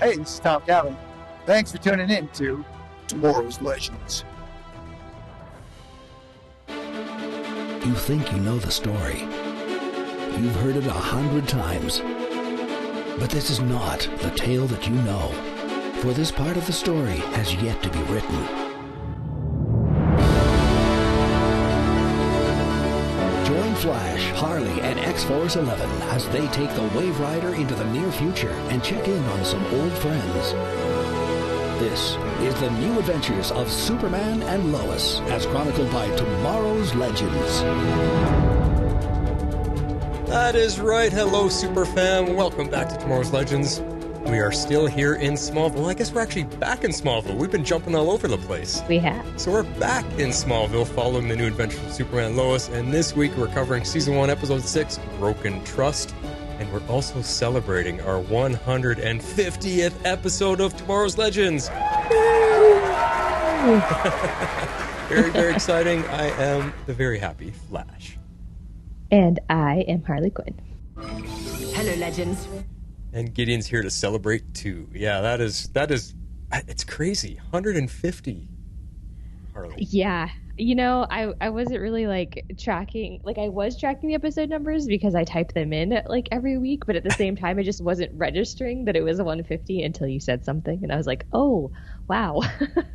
Hey, this is Tom Calvin. Thanks for tuning in to Tomorrow's Legends. You think you know the story. You've heard it 100 times. But this is not the tale that you know, for this part of the story has yet to be written. Join Flash, Harley, and X-Force 11 as they take the Waverider into the near future and check in on some old friends. This is the new adventures of Superman and Lois, as chronicled by Tomorrow's Legends. That is right. Hello, Superfam. Welcome back to Tomorrow's Legends. We are still here in Smallville. I guess we're actually back in Smallville. We've been jumping all over the place. We have. So we're back in Smallville following the new adventures of Superman and Lois. And this week we're covering Season 1, Episode 6, Broken Trust. And we're also celebrating our 150th episode of Tomorrow's Legends. Very, very exciting. I am the very happy Flash. And I am Harley Quinn. Hello, Legends. And Gideon's here to celebrate too. Yeah, that is, it's crazy. 150, Harley. Yeah. You know, I wasn't really tracking, I was tracking the episode numbers because I typed them in every week, but at the same time, I just wasn't registering that it was a 150 until you said something. And I was like, oh, wow.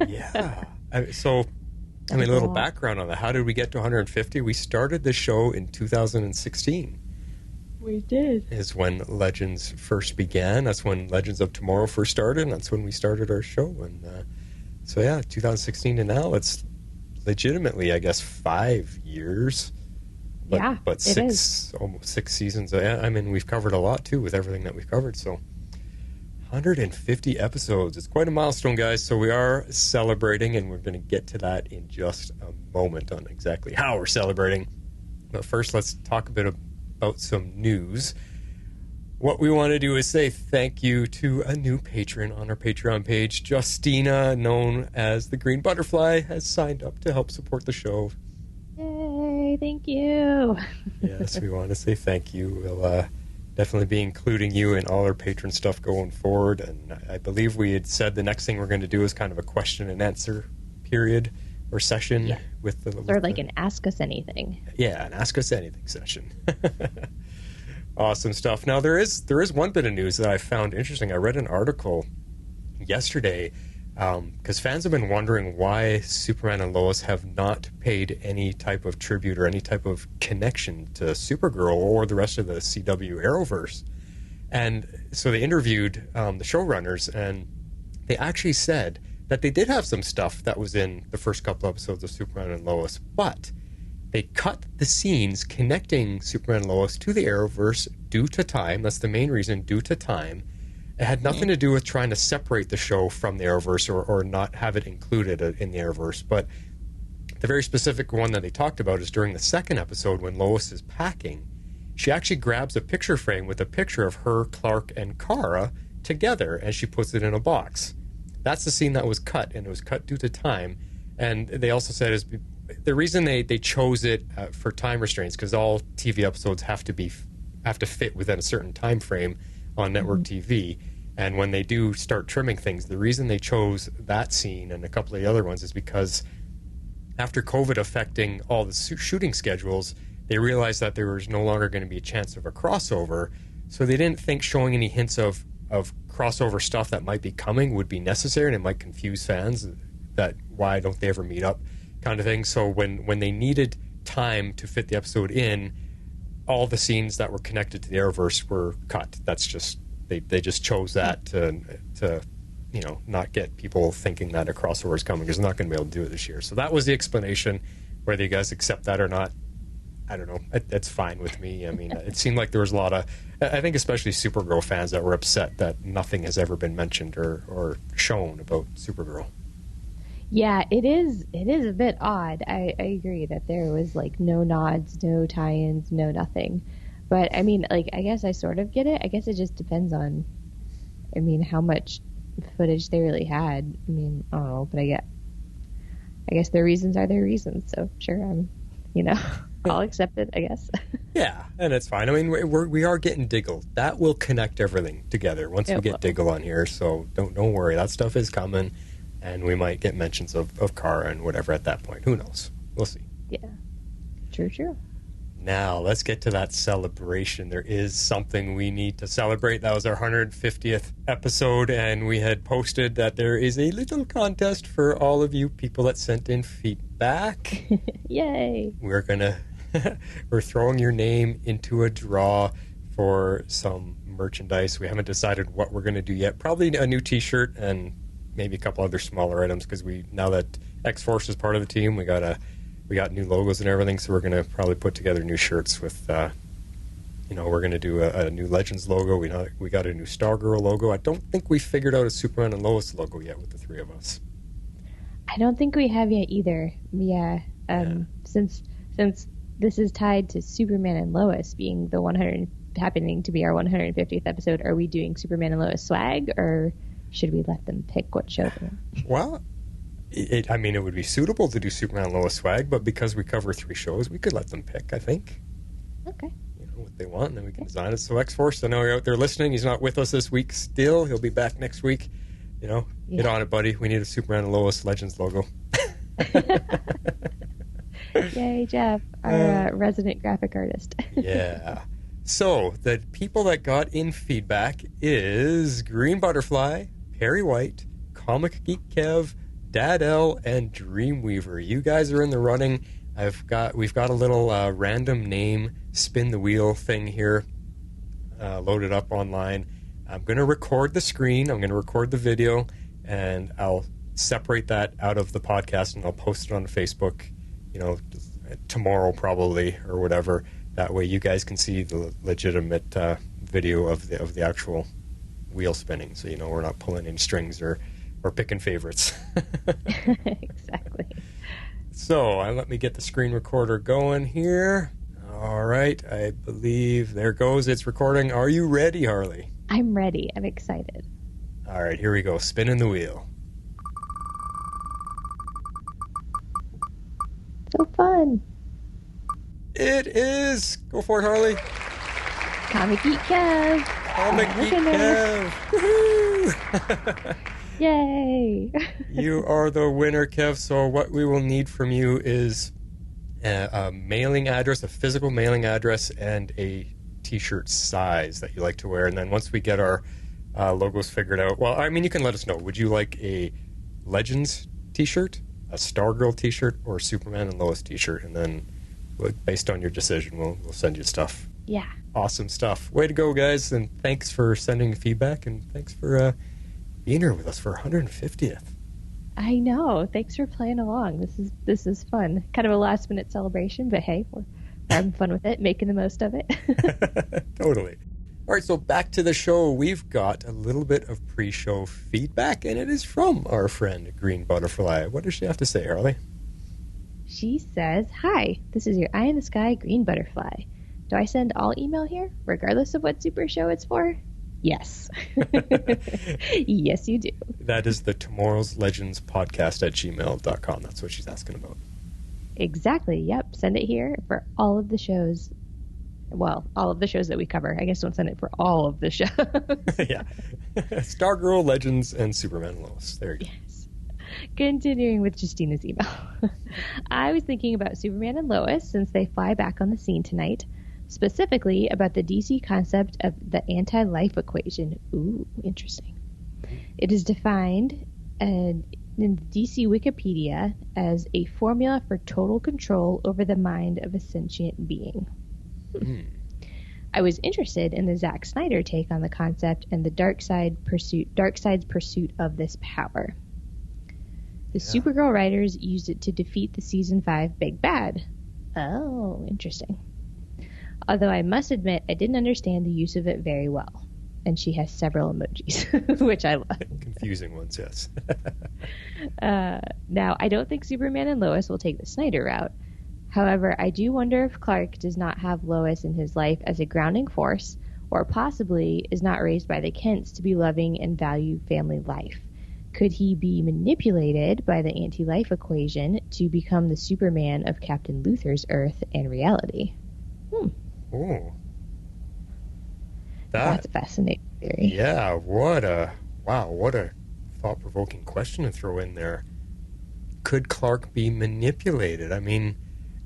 Yeah. A little background on that. How did we get to 150? We started the show in 2016. We did. Is when Legends first began. That's when Legends of Tomorrow first started, and that's when we started our show. And 2016 to now, it's legitimately, I guess, 5 years. But, yeah, but almost 6 seasons. We've covered a lot, too, with everything that we've covered. So 150 episodes. It's quite a milestone, guys. So we are celebrating, and we're going to get to that in just a moment on exactly how we're celebrating. But first, let's talk a bit about some news. What we want to do is say thank you to a new patron on our Patreon page. Justina, known as the Green Butterfly, has signed up to help support the show. Yay, thank you. Yes, we want to say thank you. We'll definitely be including you in all our patron stuff going forward. And I believe we had said the next thing we're going to do is kind of a question and answer period or session with the... Or an Ask Us Anything. Yeah, an Ask Us Anything session. Awesome stuff. Now, there is one bit of news that I found interesting. I read an article yesterday because fans have been wondering why Superman and Lois have not paid any type of tribute or any type of connection to Supergirl or the rest of the CW Arrowverse. And so they interviewed the showrunners, and they actually said that they did have some stuff that was in the first couple episodes of Superman and Lois, but they cut the scenes connecting Superman and Lois to the Arrowverse due to time. That's the main reason, due to time. It had nothing to do with trying to separate the show from the Arrowverse or not have it included in the Arrowverse. But the very specific one that they talked about is during the second episode when Lois is packing, she actually grabs a picture frame with a picture of her, Clark, and Kara together, and she puts it in a box. That's the scene that was cut, and it was cut due to time. And they also said is the reason they chose it for time restraints, because all TV episodes have to fit within a certain time frame on network TV. And when they do start trimming things, the reason they chose that scene and a couple of the other ones is because after COVID affecting all the shooting schedules, they realized that there was no longer going to be a chance of a crossover. So they didn't think showing any hints of crossover stuff that might be coming would be necessary, and it might confuse fans that why don't they ever meet up kind of thing. So when they needed time to fit the episode in, all the scenes that were connected to the Arrowverse were cut. That's just they just chose that to not get people thinking that a crossover is coming, because they're not going to be able to do it this year. So that was the explanation. Whether you guys accept that or not, I don't know. That's fine with me. I mean, it seemed like there was a lot of, I think especially Supergirl fans that were upset that nothing has ever been mentioned or shown about Supergirl. Yeah, it is a bit odd. I agree that there was no nods, no tie-ins, no nothing. But I mean, I guess I sort of get it. I guess it just depends on, how much footage they really had. I don't know, but I guess their reasons are their reasons. So sure, I'll accept it, I guess. Yeah, and it's fine. I mean, we are getting Diggle. That will connect everything together once we get Diggle on here. So don't worry. That stuff is coming, and we might get mentions of Kara and whatever at that point. Who knows? We'll see. Yeah. True. Now, let's get to that celebration. There is something we need to celebrate. That was our 150th episode, and we had posted that there is a little contest for all of you people that sent in feedback. Yay! We're throwing your name into a draw for some merchandise. We haven't decided what we're going to do yet. Probably a new t-shirt and maybe a couple other smaller items, because now that X-Force is part of the team, we got new logos and everything, so we're going to probably put together new shirts with, we're going to do a new Legends logo. We got a new Stargirl logo. I don't think we figured out a Superman and Lois logo yet with the three of us. I don't think we have yet either. Yeah. Since this is tied to Superman and Lois being happening to be our 150th episode, are we doing Superman and Lois swag, or should we let them pick what show they're in? Well, it would be suitable to do Superman and Lois swag, but because we cover 3 shows, we could let them pick, I think. Okay. What they want, and then we can design it. So X-Force, I know you're out there listening. He's not with us this week still. He'll be back next week. Get on it, buddy. We need a Superman and Lois Legends logo. Yay, Jeff, our resident graphic artist. Yeah. So, the people that got in feedback is Green Butterfly, Perry White, Comic Geek Kev, Dad L, and Dreamweaver. You guys are in the running. We've got a little random name spin the wheel thing here loaded up online. I'm going to record the screen. I'm going to record the video, and I'll separate that out of the podcast, and I'll post it on Facebook, tomorrow probably, or whatever. That way you guys can see the legitimate video of the actual wheel spinning, so we're not pulling any strings or picking favorites. Exactly. So let me get the screen recorder going here. All right, I believe there goes. It's recording. Are you ready, Harley? I'm ready. I'm excited. All right, here we go. Spinning the wheel. So fun. It is. Go for it, Harley. Comic Geek Kev. Comic Geek Kev. Woohoo! Yay. You are the winner, Kev. So what we will need from you is a mailing address, a physical mailing address, and a t-shirt size that you like to wear. And then once we get our logos figured out, you can let us know. Would you like a Legends t-shirt, a Stargirl t-shirt, or a Superman and Lois t-shirt? And then based on your decision, we'll send you stuff. Yeah. Awesome stuff. Way to go, guys. And thanks for sending feedback, and thanks for being here with us for 150th. I know. Thanks for playing along. This is fun. Kind of a last minute celebration, but hey, we're having fun with it, making the most of it. Totally. All right, so back to the show. We've got a little bit of pre-show feedback, and it is from our friend Green Butterfly. What does she have to say, Harley? She says, "Hi, this is your eye in the sky Green Butterfly. Do I send all email here, regardless of what super show it's for?" Yes. Yes, you do. That is the Tomorrow's Legends podcast at gmail.com. That's what she's asking about. Exactly. Yep. Send it here for all of the shows. Well, all of the shows that we cover. I guess don't send it for all of the shows. Yeah. Stargirl, Legends, and Superman and Lois. There you go. Yes. Continuing with Justina's email. I was thinking about Superman and Lois since they fly back on the scene tonight. Specifically about the DC concept of the anti-life equation. Ooh, interesting. It is defined in DC Wikipedia as a formula for total control over the mind of a sentient being. I was interested in the Zack Snyder take on the concept and the Darkseid's pursuit of this power. The Supergirl writers used it to defeat the season 5 Big Bad. Oh, interesting. Although I must admit I didn't understand the use of it very well. And she has several emojis, which I love. Confusing ones, yes. Now, I don't think Superman and Lois will take the Snyder route. However, I do wonder if Clark does not have Lois in his life as a grounding force, or possibly is not raised by the Kents to be loving and value family life. Could he be manipulated by the anti-life equation to become the Superman of Captain Luthor's Earth and reality? Oh. That's a fascinating theory. Yeah, what a thought-provoking question to throw in there. Could Clark be manipulated? I mean,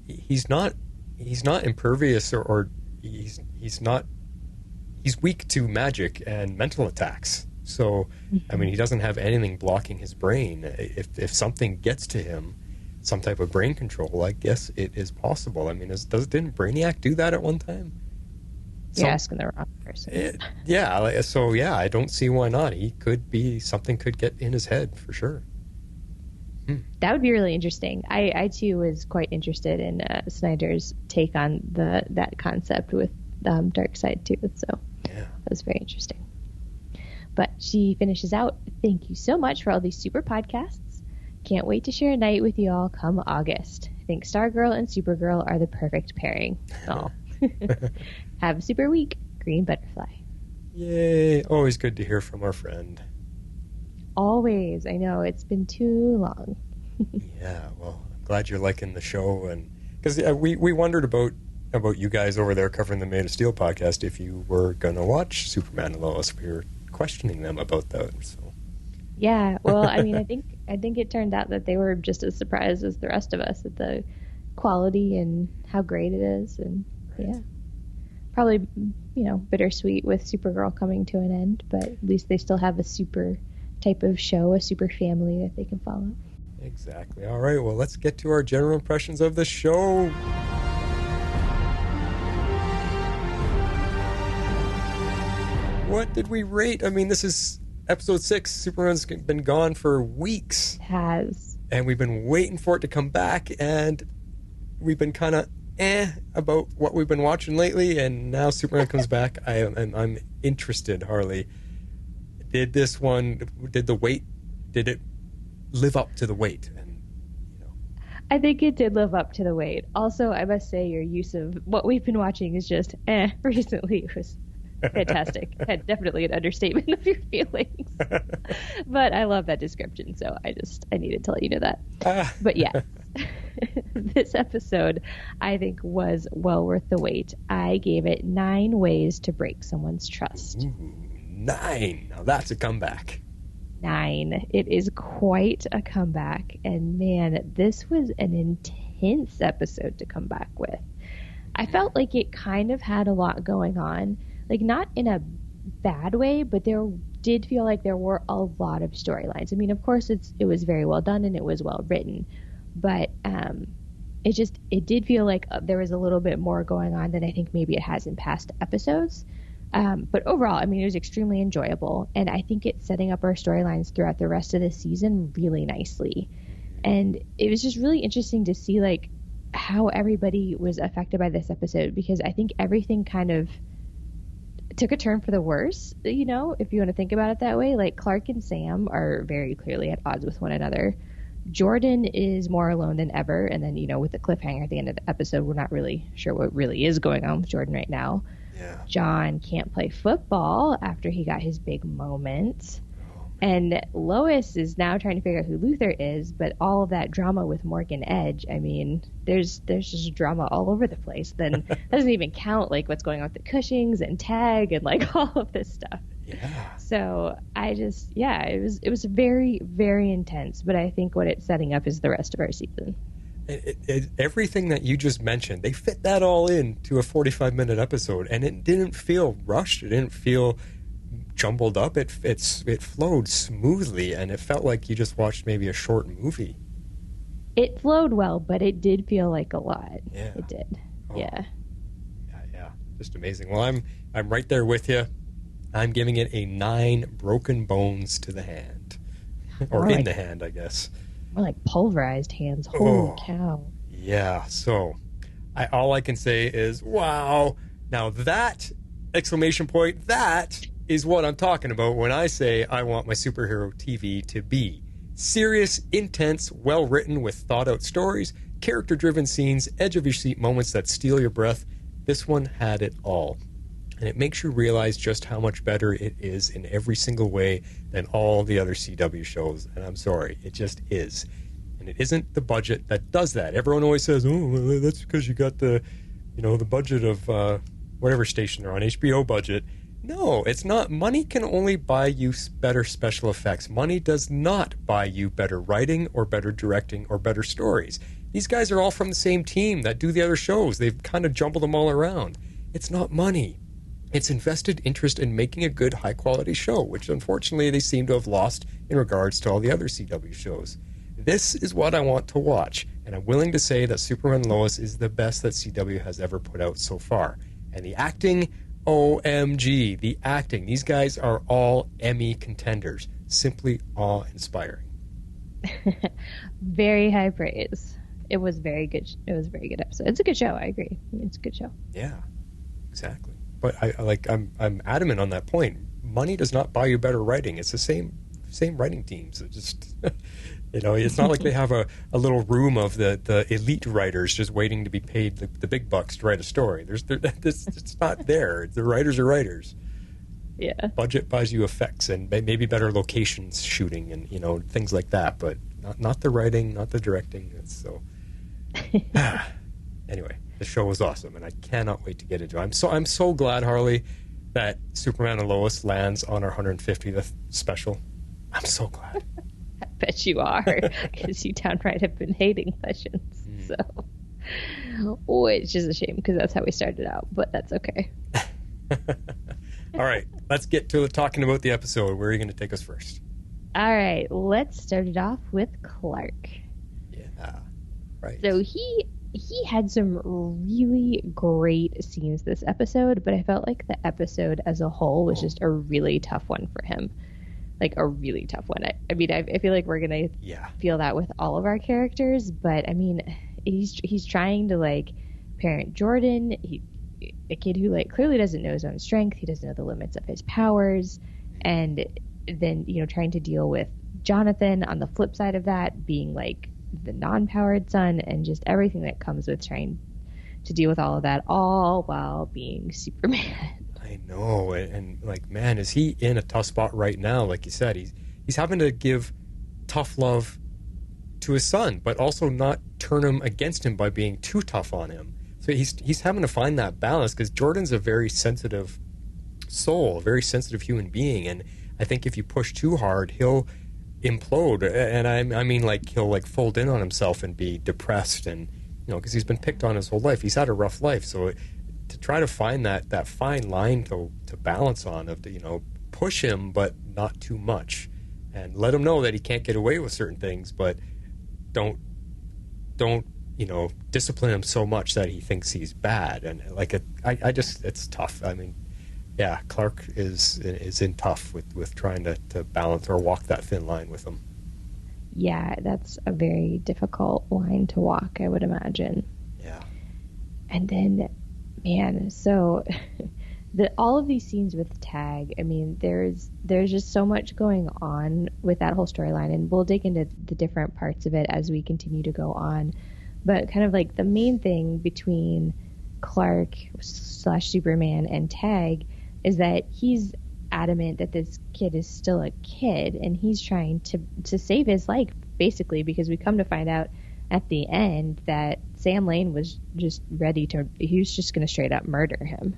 he's not impervious or he's weak to magic and mental attacks. So, I mean, he doesn't have anything blocking his brain. If something gets to him, some type of brain control, I guess it is possible. I mean, didn't Brainiac do that at one time? You're asking the wrong person. I don't see why not. Something could get in his head for sure. That would be really interesting. I too was quite interested in Snyder's take on that concept with Darkseid too. So that was very interesting. But she finishes out, thank you so much for all these super podcasts. Can't wait to share a night with you all come August. I think Stargirl and Supergirl are the perfect pairing. Oh. Have a super week, Green Butterfly. Yay. Always good to hear from our friend. Always. I know, it's been too long. Yeah, well, I'm glad you're liking the show. And because we wondered about you guys over there covering the Made of Steel podcast if you were going to watch Superman and Lois. We were questioning them about that. So. Yeah, well, I mean, I think it turned out that they were just as surprised as the rest of us at the quality and how great it is. And yeah, probably, bittersweet with Supergirl coming to an end, but at least they still have a super type of show, a super family that they can follow. Exactly. All right, well, let's get to our general impressions of the show. What did we rate? I mean, this is episode 6. Superman's been gone for weeks. It has. And we've been waiting for it to come back, and we've been kind of about what we've been watching lately, and now Superman comes back. I'm interested, Harley. Did it live up to the wait? And I think it did live up to the wait. Also, I must say your use of what we've been watching is just recently was fantastic. Had definitely an understatement of your feelings. But I love that description, so I needed to let you know that. But yeah. This episode, I think, was well worth the wait. I gave it 9 ways to break someone's trust. Ooh, 9. Now that's a comeback. 9. It is quite a comeback. And man, this was an intense episode to come back with. I felt like it kind of had a lot going on. Like, not in a bad way, but there did feel like there were a lot of storylines. I mean, of course, it was very well done and it was well written. But it did feel like there was a little bit more going on than I think maybe it has in past episodes. But overall, I mean, it was extremely enjoyable. And I think it's setting up our storylines throughout the rest of the season really nicely. And it was just really interesting to see, like, how everybody was affected by this episode, because I think everything kind of took a turn for the worse, if you want to think about it that way. Like, Clark and Sam are very clearly at odds with one another. Jordan is more alone than ever. And then, with the cliffhanger at the end of the episode, we're not really sure what really is going on with Jordan right now. Yeah. John can't play football after he got his big moment. And Lois is now trying to figure out who Luthor is, but all of that drama with Morgan Edge, I mean, there's just drama all over the place. Then that doesn't even count, like, what's going on with the Cushings and Tag and, like, all of this stuff. Yeah. So it was very, very intense, but I think what it's setting up is the rest of our season. Everything that you just mentioned, they fit that all into a 45-minute episode, and it didn't feel rushed. It didn't feel jumbled up. It flowed smoothly, and it felt like you just watched maybe a short movie. It flowed well, but it did feel like a lot. Yeah. It did. Oh. Yeah. Yeah. Just amazing. Well, I'm right there with you. I'm giving it a 9 broken bones to the hand. Or in the hand, I guess. More like pulverized hands. Holy cow. Yeah. So all I can say is, wow. Now that exclamation point, that is what I'm talking about when I say I want my superhero TV to be. Serious, intense, well-written with thought-out stories, character-driven scenes, edge-of-your-seat moments that steal your breath. This one had it all. And it makes you realize just how much better it is in every single way than all the other CW shows. And I'm sorry, it just is. And it isn't the budget that does that. Everyone always says, oh, well, that's because you got the budget of whatever station they're on, HBO budget. No, it's not. Money can only buy you better special effects. Money does not buy you better writing or better directing or better stories. These guys are all from the same team that do the other shows. They've kind of jumbled them all around. It's not money. It's invested interest in making a good, high-quality show, which unfortunately they seem to have lost in regards to all the other CW shows. This is what I want to watch, and I'm willing to say that Superman and Lois is the best that CW has ever put out so far. And the acting, OMG, the acting. These guys are all Emmy contenders. Simply awe-inspiring. Very high praise. It was very good. It was a very good episode. It's a good show. I agree. It's a good show. Yeah, exactly. But I'm adamant on that point. Money does not buy you better writing. It's the same writing teams. It just it's not like they have a little room of the elite writers just waiting to be paid the big bucks to write a story. It's not there. The writers are writers. Yeah. Budget buys you effects and maybe better locations shooting and things like that, but not the writing, not the directing. It's so. Anyway, the show was awesome, and I cannot wait to get into it. I'm so glad, Harley, that Superman and Lois lands on our 150th special. I'm so glad. I bet you are, because you downright have been hating Legends. So, it's just a shame because that's how we started out, but that's okay. All right, let's get to talking about the episode. Where are you going to take us first? All right, let's start it off with Clark. Yeah, right. So he had some really great scenes this episode, but I felt like the episode as a whole was just a really tough one for him. Like a really tough one. I mean, I feel like we're gonna feel that with all of our characters, but I mean, he's trying to parent Jordan, a kid who clearly doesn't know his own strength. He doesn't know the limits of his powers, and then trying to deal with Johnathan on the flip side of that, being the non-powered son, and just everything that comes with trying to deal with all of that, all while being Superman. I know, and man, is he in a tough spot right now? Like you said, he's having to give tough love to his son, but also not turn him against him by being too tough on him. So he's having to find that balance, because Jordan's a very sensitive soul, a very sensitive human being, and I think if you push too hard, he'll implode. And I mean he'll fold in on himself and be depressed, and because he's been picked on his whole life. He's had a rough life, so to try to find that fine line to balance on, of push him but not too much, and let him know that he can't get away with certain things, but don't discipline him so much that he thinks he's bad. And I just, it's tough. I mean, yeah, Clark is in tough with trying to balance or walk that thin line with him. Yeah, that's a very difficult line to walk, I would imagine. Yeah. And then, man, so all of these scenes with Tag, I mean, there's just so much going on with that whole storyline, and we'll dig into the different parts of it as we continue to go on. But kind of the main thing between Clark / Superman and Tag is that he's adamant that this kid is still a kid, and he's trying to save his life, basically, because we come to find out at the end that Sam Lane was just he was just going to straight up murder him.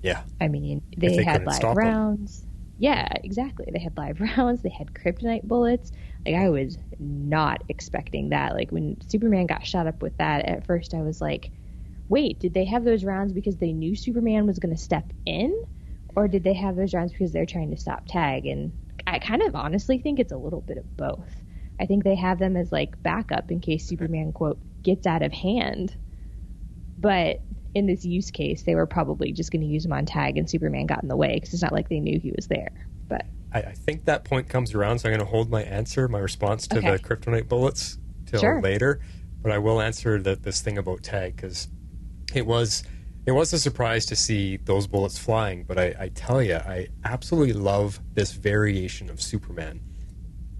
Yeah. I mean, they had live rounds. Yeah, exactly. They had live rounds. They had kryptonite bullets. I was not expecting that. When Superman got shot up with that, at first I was like, wait, did they have those rounds because they knew Superman was going to step in? Or did they have those rounds because they're trying to stop Tag? And I kind of honestly think it's a little bit of both. I think they have them as backup in case Superman, quote, gets out of hand. But in this use case, they were probably just going to use him on Tag, and Superman got in the way, because it's not like they knew he was there. But I think that point comes around, so I'm going to hold my response to the kryptonite bullets till later. But I will answer this thing about Tag, because it was a surprise to see those bullets flying. But I tell you, I absolutely love this variation of Superman.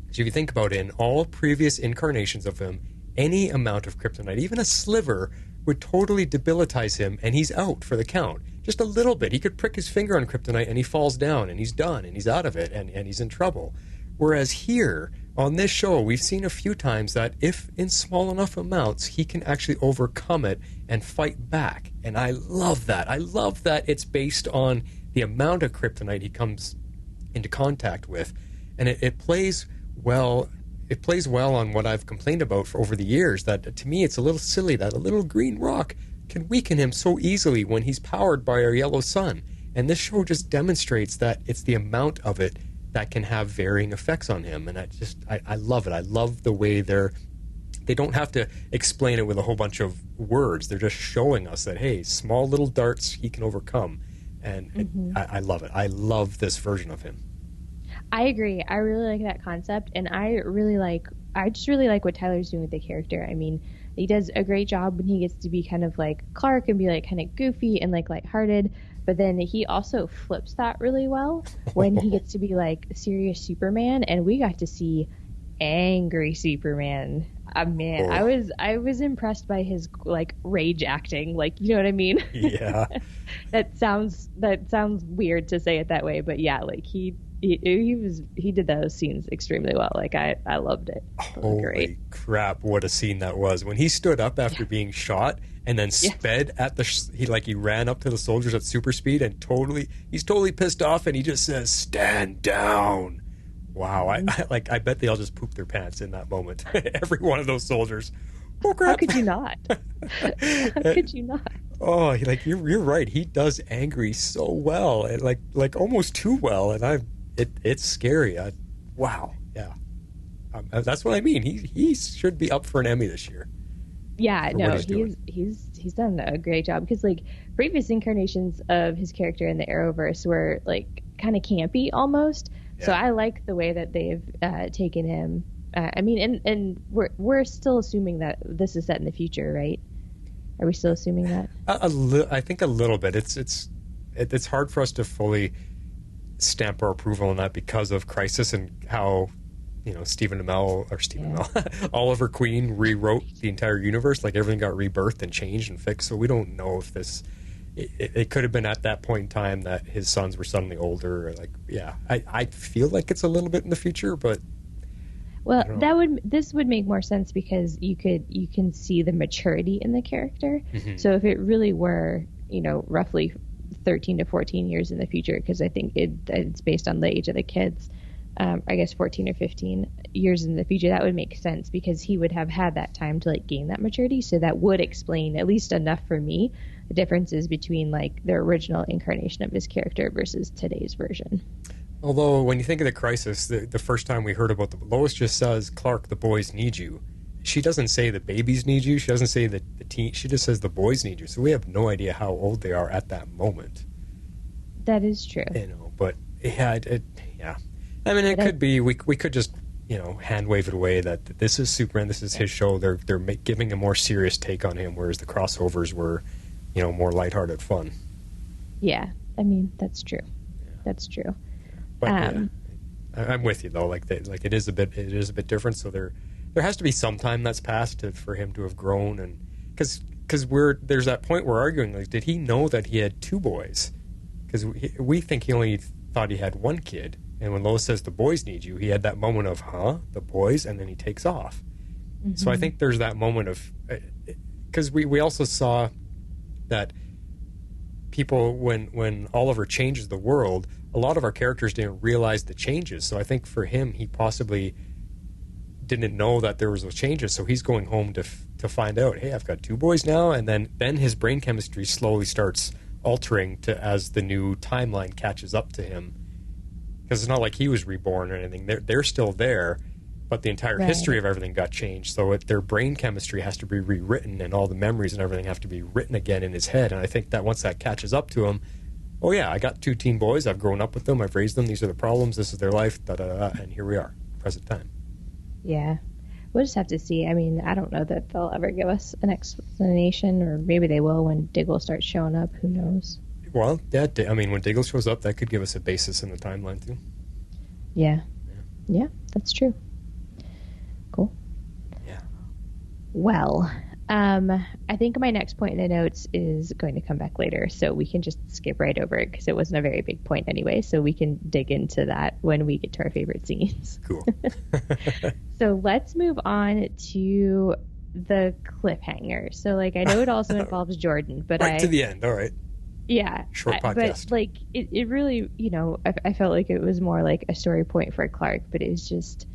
So if you think about it, in all previous incarnations of him, any amount of kryptonite, even a sliver, would totally debilitize him, and he's out for the count. Just a little bit. He could prick his finger on kryptonite, and he falls down, and he's done, and he's out of it, and he's in trouble. Whereas here, on this show, we've seen a few times that if in small enough amounts, he can actually overcome it and fight back. And I love that. I love that it's based on the amount of kryptonite he comes into contact with. And it plays well. It plays well on what I've complained about for over the years, that to me it's a little silly that a little green rock can weaken him so easily when he's powered by our yellow sun. And this show just demonstrates that it's the amount of it that can have varying effects on him. And I love it. I love the way they don't have to explain it with a whole bunch of words. They're just showing us that, hey, small little darts he can overcome. And I love it. I love this version of him. I agree. I really like that concept, and I just really like what Tyler's doing with the character. I mean, he does a great job when he gets to be kind of like Clark and be like kind of goofy and like lighthearted, but then he also flips that really well when he gets to be like serious Superman, and we got to see angry Superman. Man, I was impressed by his like rage acting, like, you know what I mean? Yeah. That sounds weird to say it that way, but yeah, like he did those scenes extremely well. Like I loved it. Holy great. Crap! What a scene that was when he stood up after being shot and then sped at he ran up to the soldiers at super speed and he's totally pissed off, and he just says, "Stand down." Wow, I bet they all just pooped their pants in that moment. Every one of those soldiers. Oh crap! How could you not? How could you not? Oh, you're right. He does angry so well, and like almost too well, and it's scary. Wow, yeah. That's what I mean. He should be up for an Emmy this year. Yeah, no, he's done a great job, because like previous incarnations of his character in the Arrowverse were like kind of campy almost. Yeah. So I like the way that they've taken him. I mean, and we're still assuming that this is set in the future, right? Are we still assuming that? I think a little bit. It's hard for us to fully stamp our approval on that because of Crisis and how, Oliver Queen rewrote the entire universe. Like everything got rebirthed and changed and fixed. So we don't know if it could have been at that point in time that his sons were suddenly older. Or I feel like it's a little bit in the future, but. Well, this would make more sense because you can see the maturity in the character. Mm-hmm. So if it really were, roughly 13 to 14 years in the future, because I think it's based on the age of the kids, I guess 14 or 15 years in the future, that would make sense because he would have had that time to like gain that maturity. So that would explain at least enough for me the differences between like the original incarnation of his character versus today's version. Although, when you think of the Crisis, the first time we heard about Lois just says, "Clark, the boys need you." She doesn't say the babies need you. She doesn't say the teen. She just says the boys need you. So we have no idea how old they are at that moment. That is true. But yeah. I mean, it could be. We could just hand wave it away that this is Superman. This is his show. They're giving a more serious take on him, whereas the crossovers were, more lighthearted fun. Yeah, I mean that's true. Yeah. That's true. But I'm with you though. Like it is a bit different. So there has to be some time that's passed for him to have grown, and because there's that point we're arguing. Like, did he know that he had two boys? Because we think he only thought he had one kid. And when Lois says the boys need you, he had that moment of the boys, and then he takes off. Mm-hmm. So I think there's that moment of because we also saw that people when Oliver changes the world. A lot of our characters didn't realize the changes. So I think for him, he possibly didn't know that there was those changes. So he's going home to find out, hey, I've got two boys now. And then his brain chemistry slowly starts altering as the new timeline catches up to him. Because it's not like he was reborn or anything. They're still there, but the entire history of everything got changed. So their brain chemistry has to be rewritten, and all the memories and everything have to be written again in his head. And I think that once that catches up to him, oh yeah, I got two teen boys. I've grown up with them. I've raised them. These are the problems. This is their life. And here we are, present time. Yeah, we'll just have to see. I mean, I don't know that they'll ever give us an explanation, or maybe they will when Diggle starts showing up. Who knows? Well, when Diggle shows up, that could give us a basis in the timeline too. Yeah, that's true. Cool. Yeah. Well, I think my next point in the notes is going to come back later, so we can just skip right over it because it wasn't a very big point anyway, so we can dig into that when we get to our favorite scenes. Cool. So let's move on to the cliffhanger. So, like, I know it also involves Jordan, but right to the end. All right. Yeah. Short podcast. But, like, it really, you know, I felt like it was more like a story point for Clark, but it's just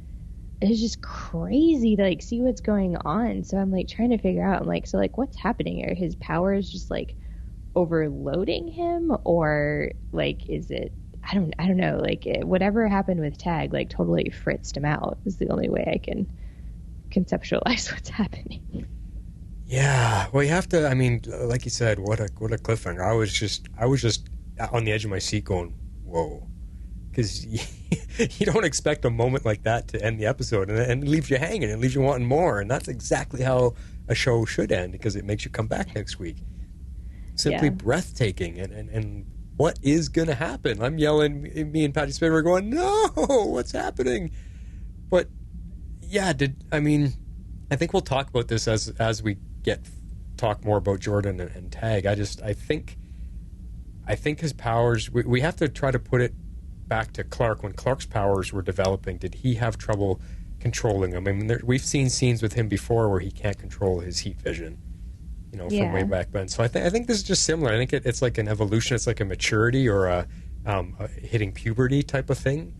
crazy to, like, see what's going on. So I'm, like, trying to figure out, I'm like, so, like, what's happening? Are his powers just, like, overloading him? Or, like, is it, I don't know, like, whatever happened with Tag, like, totally fritzed him out is the only way I can conceptualize what's happening. Yeah, well, you have to. I mean, like you said, what a cliffhanger. I was just on the edge of my seat, going, "Whoa," because you don't expect a moment like that to end the episode, and it leaves you hanging, it leaves you wanting more, and that's exactly how a show should end, because it makes you come back next week. Simply breathtaking, and what is going to happen? I'm yelling. Me and Patty Spin were going, "No, what's happening?" But yeah, I think we'll talk about this as we talk more about Jordan and Tag. I think his powers, we have to try to put it back to Clark. When Clark's powers were developing, did he have trouble controlling them? I mean, we've seen scenes with him before where he can't control his heat vision, you know, from way back then. So I think this is just similar. I think it's like an evolution. It's like a maturity or a hitting puberty type of thing.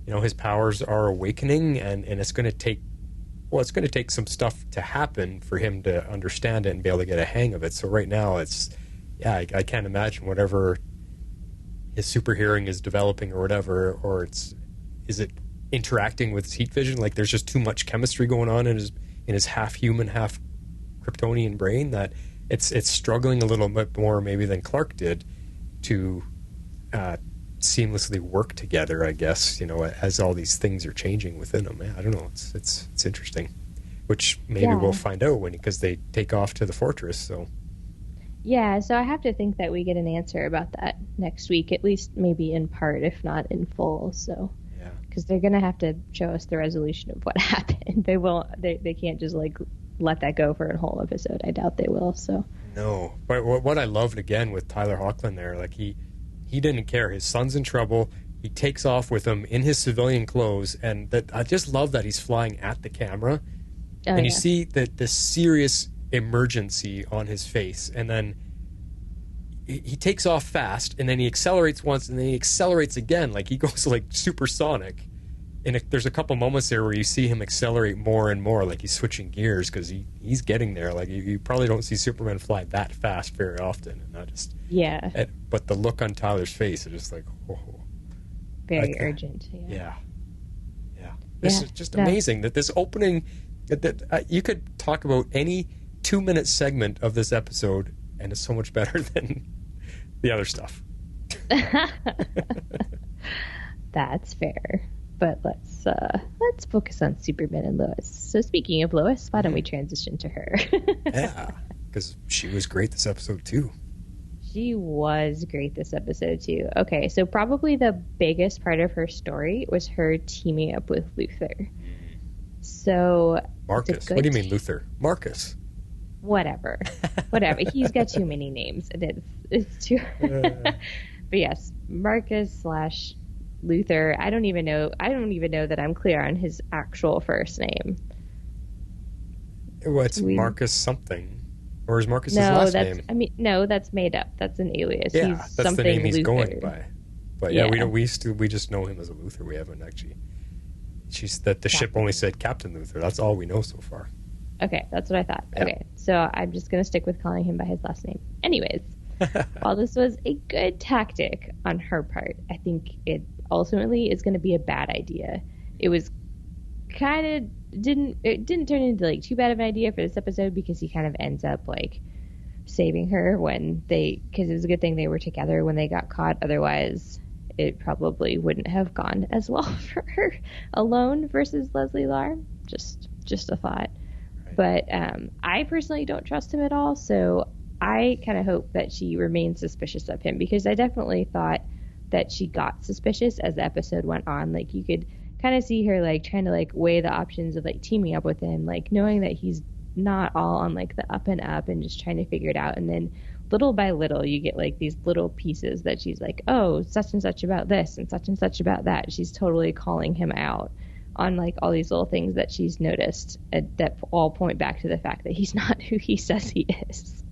You know, his powers are awakening, and it's going to take some stuff to happen for him to understand it and be able to get a hang of it. So right now I can't imagine whatever his super hearing is developing or whatever, or is it interacting with his heat vision? Like, there's just too much chemistry going on in his half human, half Kryptonian brain that it's struggling a little bit more maybe than Clark did to seamlessly work together, I guess, you know, as all these things are changing within him. I don't know. It's interesting, which maybe we'll find out because they take off to the fortress. So so I have to think that we get an answer about that next week, at least maybe in part, if not in full. So because they're gonna have to show us the resolution of what happened. They won't. They can't just like let that go for a whole episode. I doubt they will. So no. But what I loved again with Tyler Hoechlin there, like he didn't care. His son's in trouble. He takes off with him in his civilian clothes, and that I just love that he's flying at the camera, and you see the serious emergency on his face, and then he takes off fast, and then he accelerates once, and then he accelerates again, like he goes like supersonic. And there's a couple moments there where you see him accelerate more and more, like he's switching gears because he's getting there. Like you probably don't see Superman fly that fast very often, and I just but the look on Tyler's face is just like, very urgent. Yeah. This is just amazing that this opening. That you could talk about any 2-minute segment of this episode, and it's so much better than the other stuff. That's fair. But let's focus on Superman and Lois. So speaking of Lois, why don't we transition to her? Yeah, because she was great this episode too. She was great this episode too. Okay, so probably the biggest part of her story was her teaming up with Luthor. So Marcus. What do you mean Luthor? Marcus. Whatever. He's got too many names. It's too. But yes, Marcus / Luthor. I don't even know that I'm clear on his actual first name. Well, it's Marcus something, or is Marcus his last name? No, that's made up. That's an alias. Yeah, he's that's the name he's Luthor. going by. But we just know him as a Luthor. We haven't actually. The ship only said Captain Luthor. That's all we know so far. Okay, that's what I thought. Yeah. Okay, so I'm just gonna stick with calling him by his last name. Anyways, while this was a good tactic on her part, I think it ultimately is going to be a bad idea. It was kind of didn't turn into like too bad of an idea for this episode because he kind of ends up like saving her because it was a good thing they were together when they got caught. Otherwise, it probably wouldn't have gone as well for her alone versus Leslie Lar. Just a thought. Right. But I personally don't trust him at all, so I kind of hope that she remains suspicious of him, because I definitely thought that she got suspicious as the episode went on. Like, you could kind of see her like trying to like weigh the options of like teaming up with him, like knowing that he's not all on like the up and up and just trying to figure it out. And then little by little, you get like these little pieces that she's like, oh, such and such about this and such about that. She's totally calling him out on like all these little things that she's noticed that all point back to the fact that he's not who he says he is.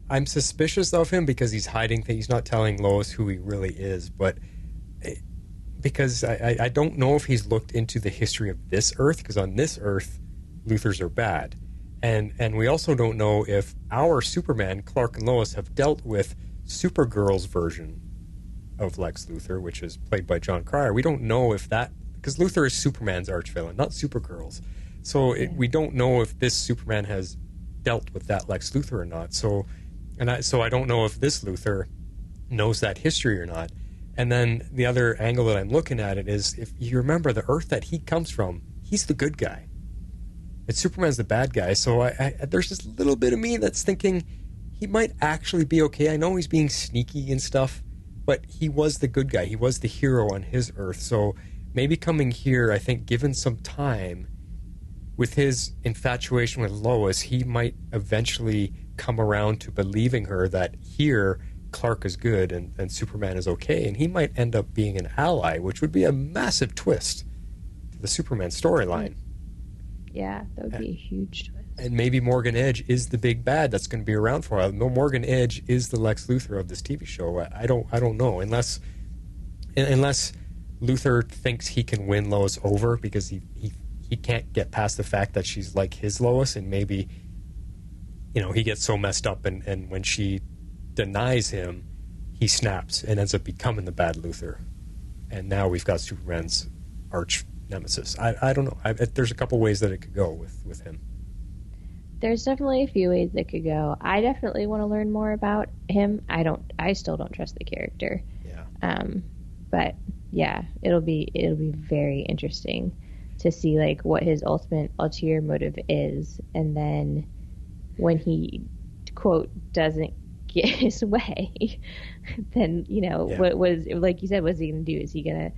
I'm suspicious of him because he's hiding things. He's not telling Lois who he really is, but because I don't know if he's looked into the history of this Earth, because on this Earth, Luthors are bad. And we also don't know if our Superman, Clark and Lois, have dealt with Supergirl's version of Lex Luthor, which is played by John Cryer. We don't know if that, because Luthor is Superman's archvillain, not Supergirl's. So we don't know if this Superman has dealt with that Lex Luthor or not. So I don't know if this Luthor knows that history or not. And then the other angle that I'm looking at it is, if you remember the Earth that he comes from, he's the good guy. And Superman's the bad guy. So there's this little bit of me that's thinking he might actually be okay. I know he's being sneaky and stuff, but he was the good guy. He was the hero on his Earth. So maybe coming here, I think given some time, with his infatuation with Lois, he might eventually come around to believing her that here Clark is good and Superman is okay, and he might end up being an ally, which would be a massive twist to the Superman storyline. Yeah, that would be a huge twist. And maybe Morgan Edge is the big bad that's going to be around for a while. No, Morgan Edge is the Lex Luthor of this TV show. I don't know, unless Luthor thinks he can win Lois over because he can't get past the fact that she's like his Lois, and maybe, he gets so messed up and when she denies him, he snaps and ends up becoming the bad Luthor. And now we've got Superman's arch nemesis. I don't know. There's a couple ways that it could go with him. There's definitely a few ways that could go. I definitely want to learn more about him. I still don't trust the character. Yeah. But yeah, it'll be very interesting to see like what his ulterior motive is, and then when he quote doesn't get his way, then what was, like you said, what's he gonna do? Is he gonna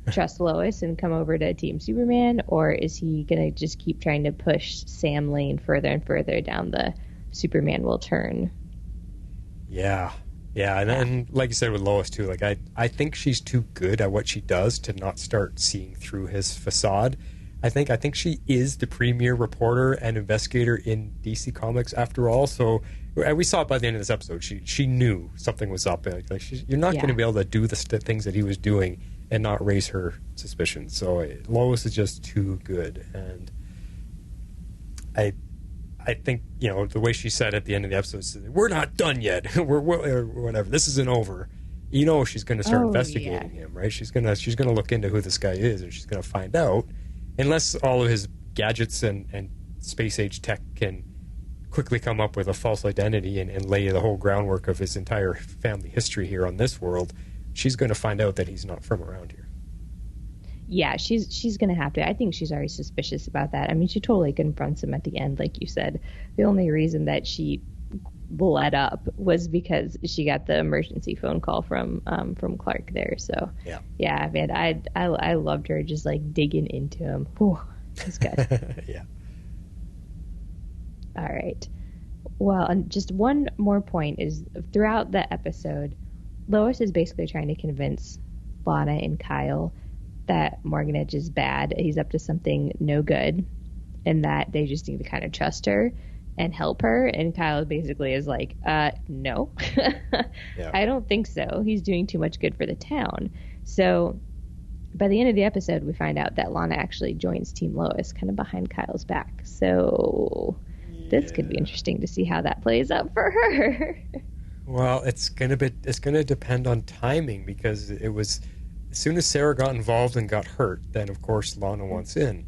trust Lois and come over to Team Superman, or is he gonna just keep trying to push Sam Lane further and further down the Superman will turn? Yeah, and like you said with Lois too, like I think she's too good at what she does to not start seeing through his facade. I think she is the premier reporter and investigator in DC Comics after all. So we saw it by the end of this episode. She knew something was up. You're not going to be able to do the things that he was doing and not raise her suspicion. So Lois is just too good, and I think the way she said at the end of the episode, "We're not done yet. we're or whatever. This isn't over." She's going to start investigating him, right? She's going to look into who this guy is, and she's going to find out. Unless all of his gadgets and space age tech can quickly come up with a false identity and lay the whole groundwork of his entire family history here on this world, she's going to find out that he's not from around here. Yeah, she's going to have to. I think she's already suspicious about that. I mean, she totally confronts him at the end, like you said. The only reason that she let up was because she got the emergency phone call from Clark there. So yeah, man, I loved her just like digging into him. Whew, that's good. Yeah. All right. Well, and just one more point is throughout the episode, Lois is basically trying to convince Lana and Kyle that Morgan Edge is bad. He's up to something no good, and that they just need to kind of trust her and help her. And Kyle basically is like, no, I don't think so. He's doing too much good for the town. So by the end of the episode, we find out that Lana actually joins Team Lois kind of behind Kyle's back. So this could be interesting to see how that plays out for her. Well, it's gonna depend on timing, because it was as soon as Sarah got involved and got hurt, then of course Lana wants in.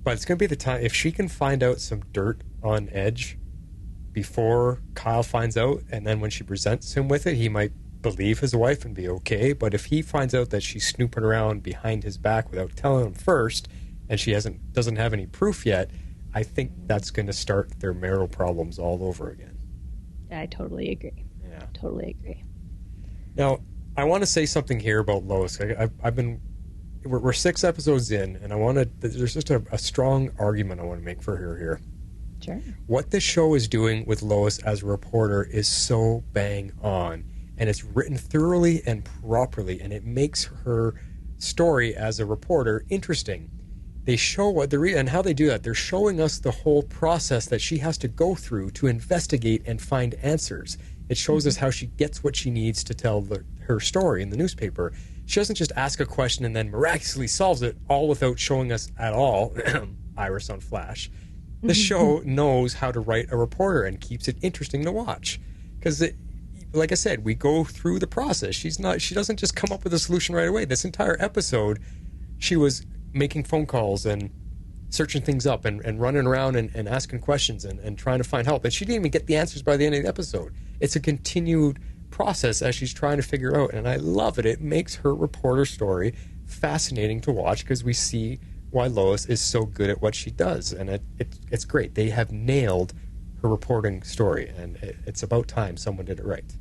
But it's going to be the time, if she can find out some dirt on Edge before Kyle finds out, and then when she presents him with it, he might believe his wife and be okay. But if he finds out that she's snooping around behind his back without telling him first, and she doesn't have any proof yet, I think that's going to start their marital problems all over again. I totally agree. Yeah. Totally agree. Now, I want to say something here about Lois. I've been we're 6 episodes in, and there's just a strong argument I want to make for her here. Sure. What this show is doing with Lois as a reporter is so bang on, and it's written thoroughly and properly, and it makes her story as a reporter interesting. They show what and how they do that. They're showing us the whole process that she has to go through to investigate and find answers. It shows us how she gets what she needs to tell her story in the newspaper. She doesn't just ask a question and then miraculously solves it, all without showing us at all Iris on Flash. The show knows how to write a reporter and keeps it interesting to watch. Because, like I said, we go through the process. She doesn't just come up with a solution right away. This entire episode, she was making phone calls and searching things up and running around and asking questions and trying to find help. And she didn't even get the answers by the end of the episode. It's a continued process as she's trying to figure out. And I love it. It makes her reporter story fascinating to watch because we see why Lois is so good at what she does. And it's great. They have nailed her reporting story. And it's about time someone did it right.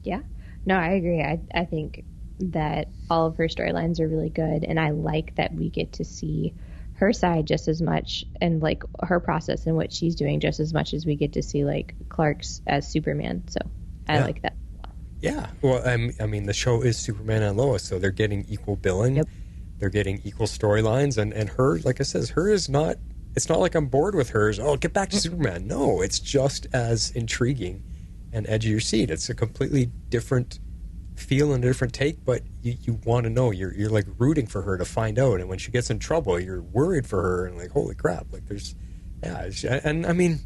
Yeah. No, I agree. I think that all of her storylines are really good, and I like that we get to see her side just as much, and like her process and what she's doing just as much as we get to see like Clark's as Superman. So I like that. Yeah. Well, I mean, the show is Superman and Lois, so they're getting equal billing. Yep. They're getting equal storylines, and her, like I said, her is not. It's not like I'm bored with hers. Oh, get back to Superman. No, it's just as intriguing and edge of your seat. It's a completely different feel and a different take, but you want to know. You're like rooting for her to find out, and when she gets in trouble, you're worried for her and like, holy crap! Like and I mean,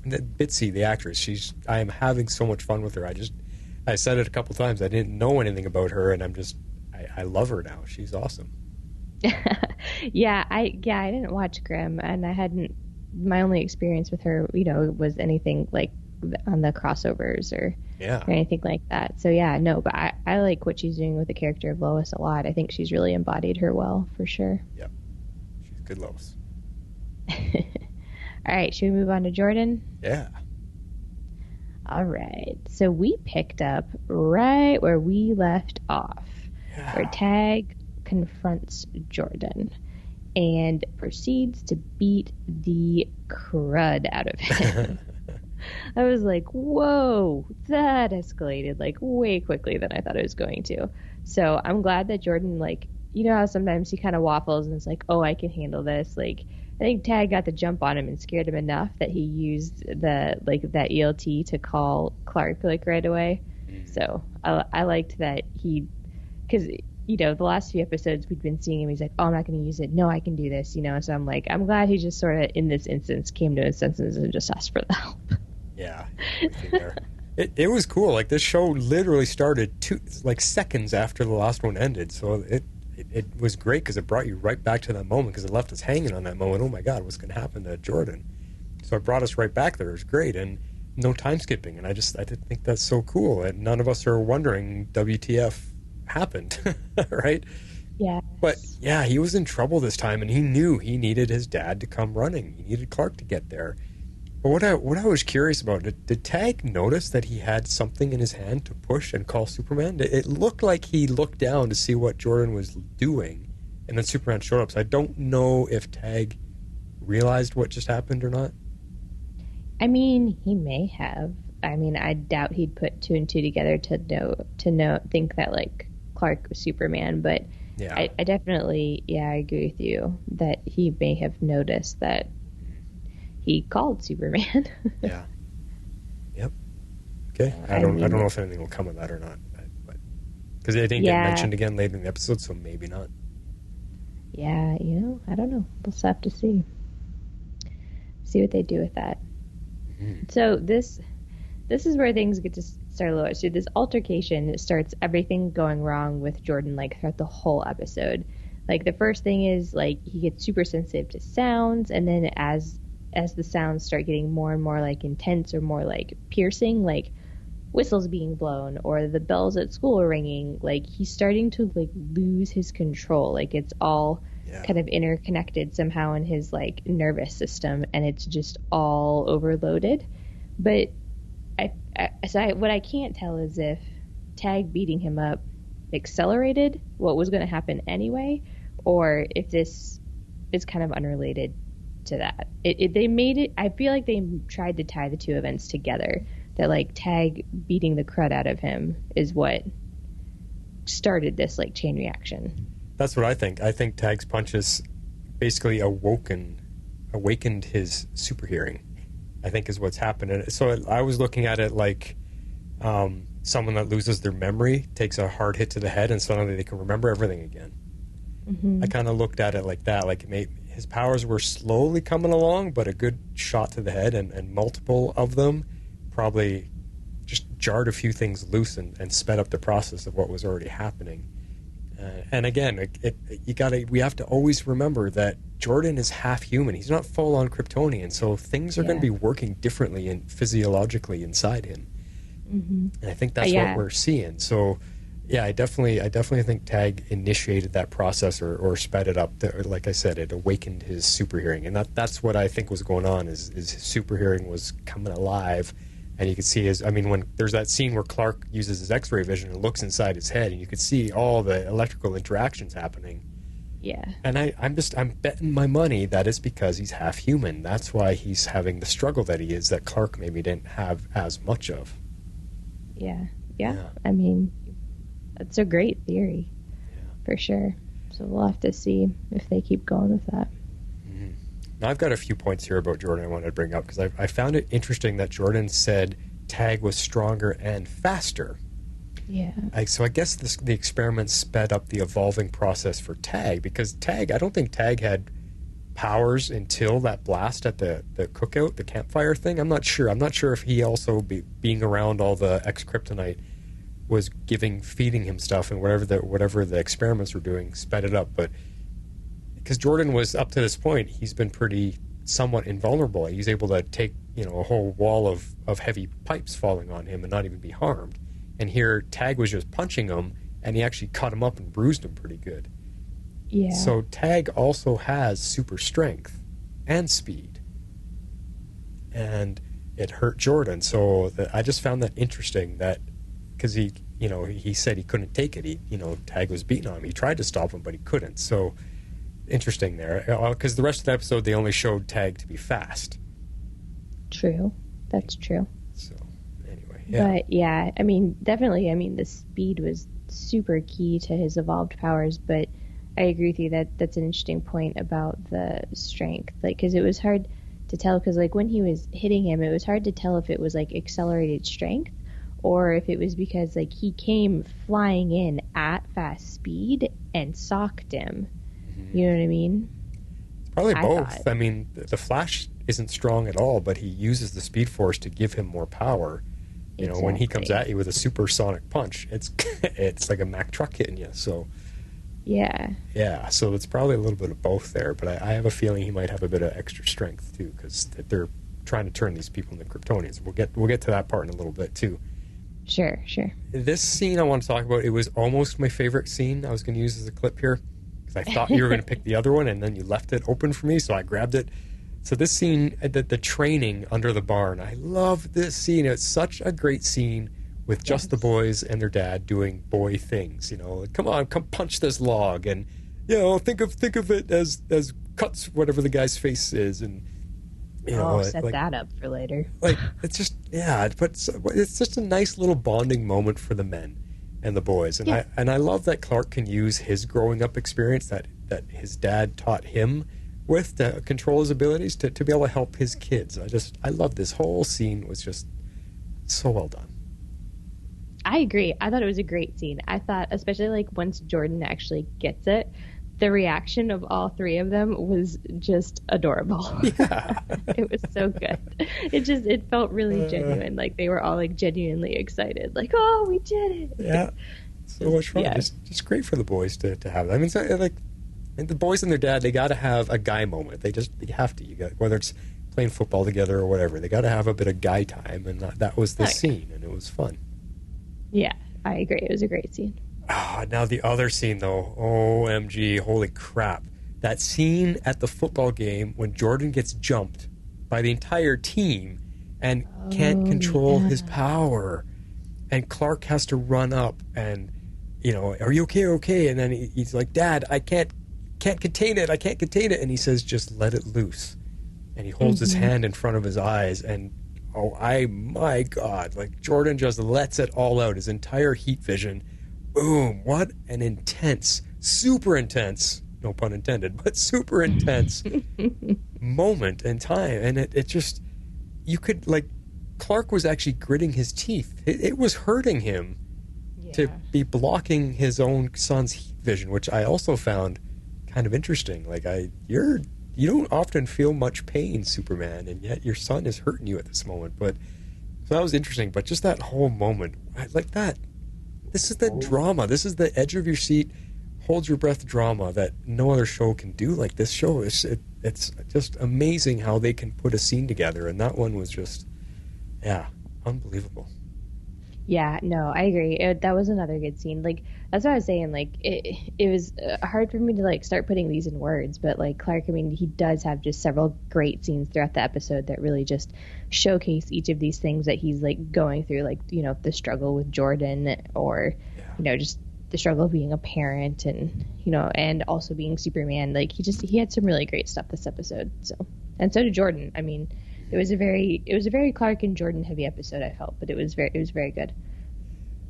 Bitsy, the actress, I am having so much fun with her. I said it a couple times. I didn't know anything about her, and I love her now. She's awesome. Yeah, I didn't watch Grimm, and I hadn't. My only experience with her, was anything like on the crossovers or anything like that. So yeah, no, but I like what she's doing with the character of Lois a lot. I think she's really embodied her well, for sure. Yep, she's good Lois. All right, should we move on to Jordan? Yeah. All right, so we picked up right where we left off, where Tag confronts Jordan and proceeds to beat the crud out of him. I was like, whoa, that escalated like way quickly than I thought it was going to. So I'm glad that Jordan, like, how sometimes he kind of waffles and it's like, oh, I can handle this. Like, I think Tag got the jump on him and scared him enough that he used that ELT to call Clark like right away. So I liked that because the last few episodes we'd been seeing him, he's like, oh, I'm not going to use it. No, I can do this, So I'm like, I'm glad he just sort of in this instance came to his senses and just asked for the help. Yeah, it was cool. Like, this show literally started seconds after the last one ended, so it was great because it brought you right back to that moment because it left us hanging on that moment. Oh my God, what's going to happen to Jordan? So it brought us right back there. It was great, and no time skipping, and I did think that's so cool, and none of us are wondering WTF happened, right? Yeah. But yeah, he was in trouble this time, and he knew he needed his dad to come running. He needed Clark to get there. But what I was curious about, did Tag notice that he had something in his hand to push and call Superman? It looked like he looked down to see what Jordan was doing, and then Superman showed up. So I don't know if Tag realized what just happened or not. I mean, he may have. I mean, I doubt he'd put 2 and 2 together to think that like Clark was Superman. But yeah, I definitely, I agree with you that he may have noticed that he called Superman. Yeah. Yep. Okay. I don't know if anything will come of that or not, but because it didn't get mentioned again later in the episode, so maybe not. Yeah, I don't know. We'll just have to see what they do with that. Mm-hmm. So this is where things get to start low. So this altercation starts everything going wrong with Jordan, like throughout the whole episode. Like the first thing is like he gets super sensitive to sounds, and then as the sounds start getting more and more like intense or more like piercing, like whistles being blown or the bells at school are ringing, like he's starting to like lose his control. Like it's all kind of interconnected somehow in his like nervous system, and it's just all overloaded. But what I can't tell is if Tag beating him up accelerated what was going to happen anyway, or if this is kind of unrelated to that. They made it. I feel like they tried to tie the two events together. That like Tag beating the crud out of him is what started this like chain reaction. That's what I think. I think Tag's punches basically awakened his super hearing, I think is what's happened. And so I was looking at it like someone that loses their memory takes a hard hit to the head and suddenly they can remember everything again. I kind of looked at it like that. Like his powers were slowly coming along, but a good shot to the head and multiple of them probably just jarred a few things loose and sped up the process of what was already happening. And again, we have to always remember that Jordan is half human. He's not full on Kryptonian, so things are going to be working differently and physiologically inside him. And I think that's what we're seeing. So, yeah, I definitely think Tag initiated that process or sped it up. Like I said, it awakened his super hearing, and that's what I think was going on. Is his super hearing was coming alive. And you could see when there's that scene where Clark uses his X-ray vision and looks inside his head, and you could see all the electrical interactions happening. Yeah. And I'm betting my money that it's because he's half human. That's why he's having the struggle that he is, that Clark maybe didn't have as much of. Yeah. I mean, that's a great theory, for sure. So we'll have to see if they keep going with that. Now, I've got a few points here about Jordan I wanted to bring up, because I found it interesting that Jordan said Tag was stronger and faster. Yeah. So I guess the experiment sped up the evolving process for Tag, because I don't think Tag had powers until that blast at the cookout, the campfire thing. I'm not sure. I'm not sure if he also, being around all the ex-kryptonite, was feeding him stuff, and whatever the experiments were doing sped it up. But because Jordan was, up to this point, he's been pretty somewhat invulnerable. He's able to take, a whole wall of heavy pipes falling on him and not even be harmed. And here, Tag was just punching him, and he actually cut him up and bruised him pretty good. Yeah. So Tag also has super strength and speed. And it hurt Jordan. So I just found that interesting, that because he said he couldn't take it. Tag was beating on him. He tried to stop him, but he couldn't. So interesting there, because the rest of the episode they only showed Tag to be fast. True, that's true. So anyway, yeah. But yeah, definitely. The speed was super key to his evolved powers. But I agree with you that that's an interesting point about the strength. Because it was hard to tell. Because when he was hitting him, it was hard to tell if it was accelerated strength or if it was because he came flying in at fast speed and socked him. You know what I mean? It's probably both. The Flash isn't strong at all, but he uses the Speed Force to give him more power. Exactly. When he comes at you with a supersonic punch, it's like a Mack truck hitting you. So yeah. So it's probably a little bit of both there. But I have a feeling he might have a bit of extra strength too, because they're trying to turn these people into Kryptonians. We'll get to that part in a little bit too. Sure. This scene I want to talk about. It was almost my favorite scene. I was going to use as a clip here, I thought you were going to pick the other one, and then you left it open for me, so I grabbed it. So this scene, the training under the barn, I love this scene. It's such a great scene with just the boys and their dad doing boy things. Come on, come punch this log, and think of it as cuts whatever the guy's face is, and set that up for later. It's just but it's just a nice little bonding moment for the men and the boys, and I love that Clark can use his growing up experience that his dad taught him with to control his abilities to be able to help his kids. I love this whole scene. Was just so well done. I agree. I thought it was a great scene. I thought, especially once Jordan actually gets it, the reaction of all three of them was just adorable. Yeah. It was so good. It felt really genuine. They were all genuinely excited. Oh, we did it. Yeah. So much fun. Yeah. Just great for the boys to have that. And the boys and their dad, they got to have a guy moment. They have to. Whether it's playing football together or whatever, they got to have a bit of guy time. And that was the scene, and it was fun. Yeah, I agree. It was a great scene. Now the other scene, though, OMG, holy crap. That scene at the football game when Jordan gets jumped by the entire team and can't control his power. And Clark has to run up and are you okay? Okay. And then he's like, Dad, I can't contain it. I can't contain it. And he says, just let it loose. And he holds his hand in front of his eyes. And, my God, like Jordan just lets it all out. His entire heat vision. Boom. What an intense, super intense, no pun intended, but super intense moment in time. And it just, you could, like, Clark was actually gritting his teeth. It was hurting him to be blocking his own son's heat vision, which I also found kind of interesting. Like, you don't often feel much pain, Superman, and yet your son is hurting you at this moment. But so that was interesting. But just that whole moment, like that, this is the drama. This is the edge of your seat, hold your breath drama that no other show can do. Like this show, it's just amazing how they can put a scene together. And that one was just, unbelievable. Yeah, no, I agree. That was another good scene. Like, that's what I was saying. Like, it was hard for me to, like, start putting these in words. But, like, Clark, I mean, he does have just several great scenes throughout the episode that really just showcase each of these things that he's, like, going through. Like, the struggle with Jordan or, just the struggle of being a parent and, and also being Superman. Like, he had some really great stuff this episode. And so did Jordan. I mean, it was a very Clark and Jordan heavy episode, I felt, but it was very good.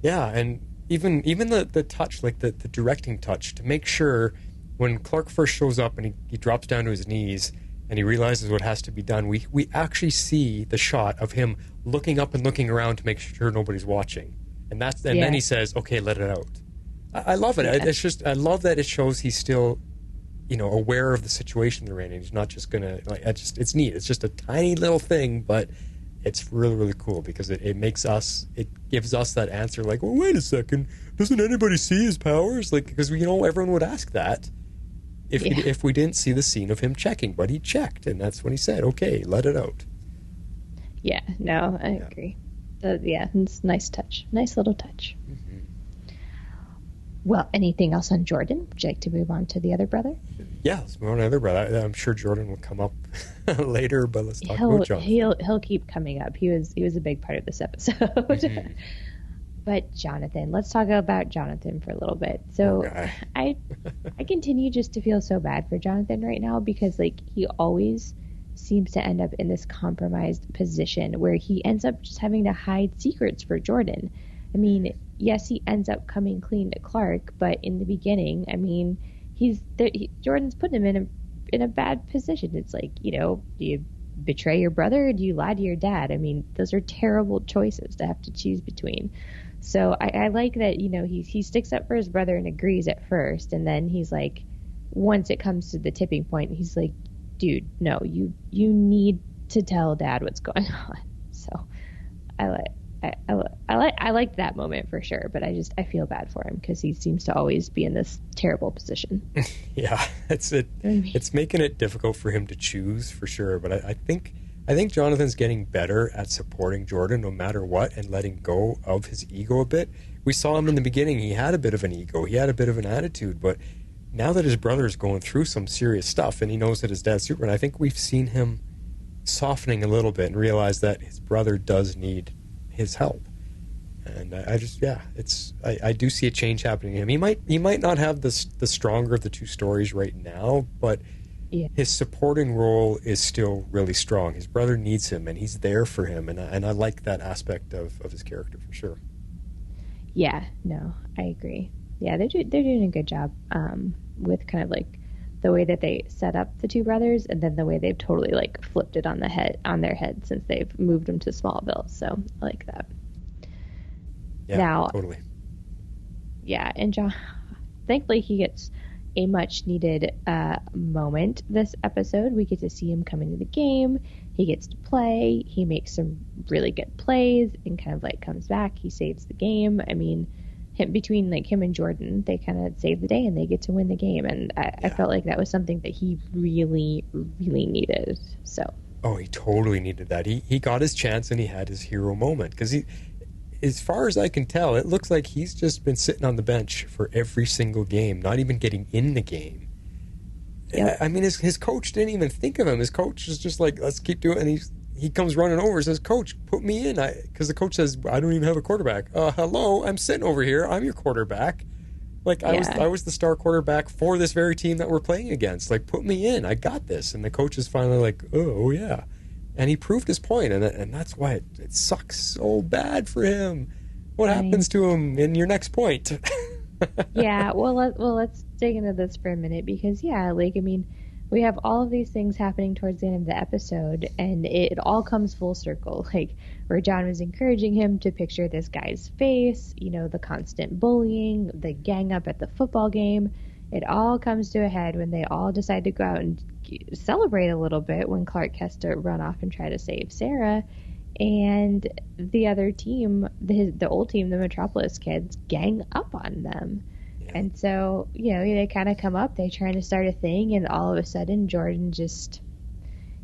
Yeah, and even the touch, like the directing touch, to make sure when Clark first shows up and he drops down to his knees and he realizes what has to be done, we actually see the shot of him looking up and looking around to make sure nobody's watching. And then he says, okay, let it out. I love it. Yeah. I love that it shows he's still aware of the situation they're in, and he's not just gonna it's neat. It's just a tiny little thing, but it's really, really cool because it gives us that answer, like, well, wait a second, doesn't anybody see his powers? Like, because everyone would ask that if we didn't see the scene of him checking, but he checked, and that's when he said, okay, let it out. Yeah, no, I agree. It's a nice touch, nice little touch. Mm-hmm. Well, anything else on Jordan? Would you like to move on to the other brother? Yeah, let's move on to the other brother. I'm sure Jordan will come up later, but let's talk about Johnathan. He'll keep coming up. He was a big part of this episode. Mm-hmm. But Johnathan, let's talk about Johnathan for a little bit. So I continue just to feel so bad for Johnathan right now because, like, he always seems to end up in this compromised position where he ends up just having to hide secrets for Jordan. I mean, yes, he ends up coming clean to Clark, but in the beginning, I mean, Jordan's putting him in a bad position. It's like, do you betray your brother or do you lie to your dad? I mean, those are terrible choices to have to choose between. So I like that, he sticks up for his brother and agrees at first, and then he's like, once it comes to the tipping point, he's like, dude, no, you need to tell Dad what's going on. So I liked that moment for sure, but I feel bad for him because he seems to always be in this terrible position. Yeah, it's making it difficult for him to choose for sure. But I think Jonathan's getting better at supporting Jordan no matter what and letting go of his ego a bit. We saw him in the beginning; he had a bit of an ego, he had a bit of an attitude, but now that his brother is going through some serious stuff and he knows that his dad's Superman, I think we've seen him softening a little bit and realize that his brother does need his help. And I do see a change happening in him. He might not have the stronger of the two stories right now, but his supporting role is still really strong. His brother needs him and he's there for him, and I like that aspect of his character for sure. Yeah, no, I agree. Yeah, they're doing a good job with kind of like the way that they set up the two brothers, and then the way they've totally like flipped it on their head since they've moved them to Smallville. So I like that. Yeah, now, totally. Yeah, and John, thankfully he gets a much needed moment this episode. We get to see him come into the game. He gets to play. He makes some really good plays and kind of like comes back. He saves the game. I mean, between like him and Jordan, they kind of save the day and they get to win the game. And I felt like that was something that he really, really needed. So. Oh, he totally needed that. He got his chance and he had his hero moment because as far as I can tell, it looks like he's just been sitting on the bench for every single game, not even getting in the game. Yep. I mean, his coach didn't even think of him. His coach is just like, let's keep doing it. And he comes running over and says, Coach, put me in. Because the coach says, I don't even have a quarterback. Hello, I'm sitting over here. I'm your quarterback. Like, I was the star quarterback for this very team that we're playing against. Like, put me in. I got this. And the coach is finally like, oh yeah. And he proved his point, and that's why it sucks so bad for him. What happens to him in your next point? Yeah, well, let's dig into this for a minute because, yeah, like, I mean, we have all of these things happening towards the end of the episode, and it all comes full circle. Like, where John was encouraging him to picture this guy's face, you know, the constant bullying, the gang up at the football game. It all comes to a head when they all decide to go out and celebrate a little bit when Clark has to run off and try to save Sarah. And the other team, the old team, the Metropolis kids, gang up on them. Yeah. And so, you know, they kind of come up, they try to start a thing, and all of a sudden Jordan just,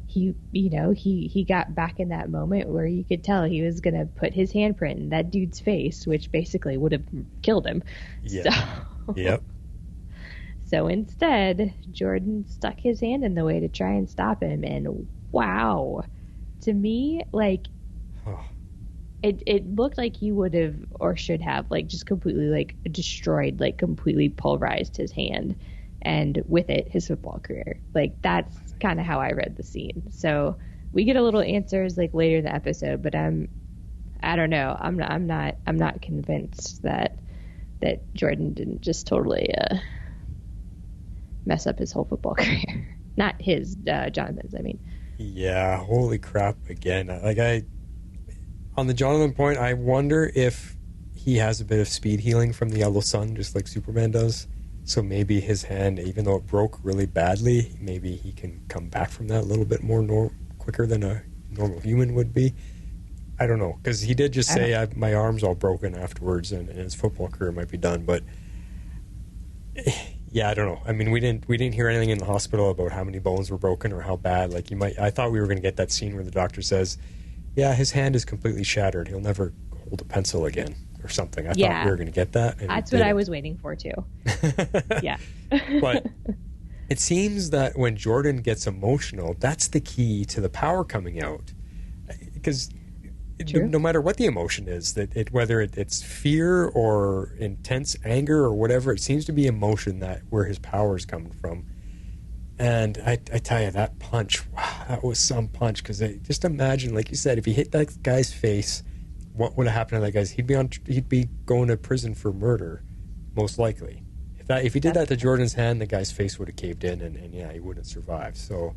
he got back in that moment where you could tell he was going to put his handprint in that dude's face, which basically would have killed him. Yeah. So, yep. So instead, Jordan stuck his hand in the way to try and stop him, and wow. To me, like, it looked like he would have or should have, like, just completely, like, destroyed, like, completely pulverized his hand, and with it, his football career. Like, that's kind of how I read the scene. So we get a little answers, like, later in the episode, but I don't know. I'm not convinced that Jordan didn't just totally mess up his whole football career. Not his, Johnathan's, I mean. Yeah, holy crap, again. On the Johnathan point, I wonder if he has a bit of speed healing from the yellow sun, just like Superman does. So maybe his hand, even though it broke really badly, maybe he can come back from that a little bit more quicker than a normal human would be. I don't know, because he did just say, my arm's all broken afterwards, and his football career might be done, but... Yeah, I don't know. I mean, we didn't hear anything in the hospital about how many bones were broken or how bad. Like, I thought we were going to get that scene where the doctor says, "Yeah, his hand is completely shattered. He'll never hold a pencil again," or something. I thought we were going to get that. And that's what I was waiting for too. Yeah. But it seems that when Jordan gets emotional, that's the key to the power coming out. Because no matter what the emotion is, whether it's fear or intense anger or whatever, it seems to be emotion where his power is coming from. And I tell you, that punch, wow, that was some punch. Because just imagine, like you said, if he hit that guy's face, what would have happened to that guy? He'd be going to prison for murder, most likely. If he did that to Jordan's hand, the guy's face would have caved in, and yeah, he wouldn't survive. So,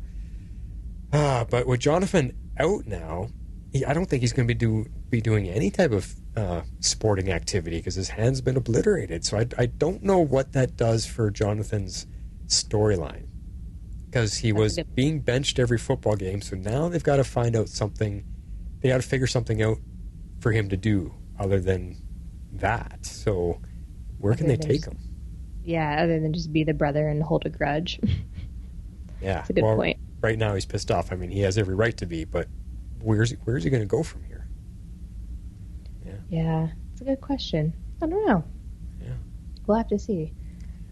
but with Johnathan out now, I don't think he's going to be doing any type of sporting activity because his hand's been obliterated. So I don't know what that does for Johnathan's storyline, because he was being benched every football game. So now they've got to find out something. They got to figure something out for him to do other than that. So where can they take him? Yeah, other than just be the brother and hold a grudge. Yeah, that's a good point. Right now he's pissed off. I mean, he has every right to be, but where's he going to go from here? Yeah, it's a good question. I don't know. Yeah, we'll have to see.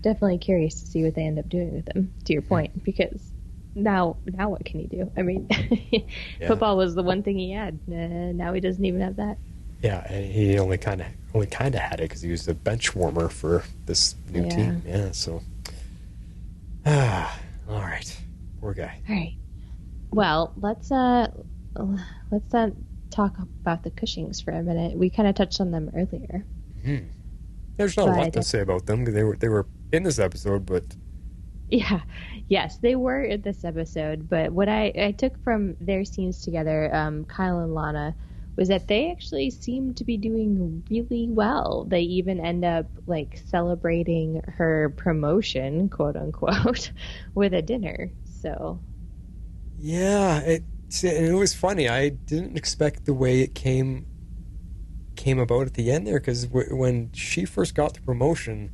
Definitely curious to see what they end up doing with him. To your point, because now what can he do? I mean, football was the one thing he had. Now he doesn't even have that. Yeah, and he only kind of had it because he was the bench warmer for this new team. Yeah, so all right, poor guy. All right. Well, let's talk about the Cushings for a minute. We kind of touched on them earlier. Mm-hmm. There's not a lot to say about them. They were in this episode, but yes, they were in this episode. But what I took from their scenes together, Kyle and Lana, was that they actually seem to be doing really well. They even end up like celebrating her promotion, quote unquote, with a dinner. So yeah, it was funny. I didn't expect the way it came about at the end there, because when she first got the promotion,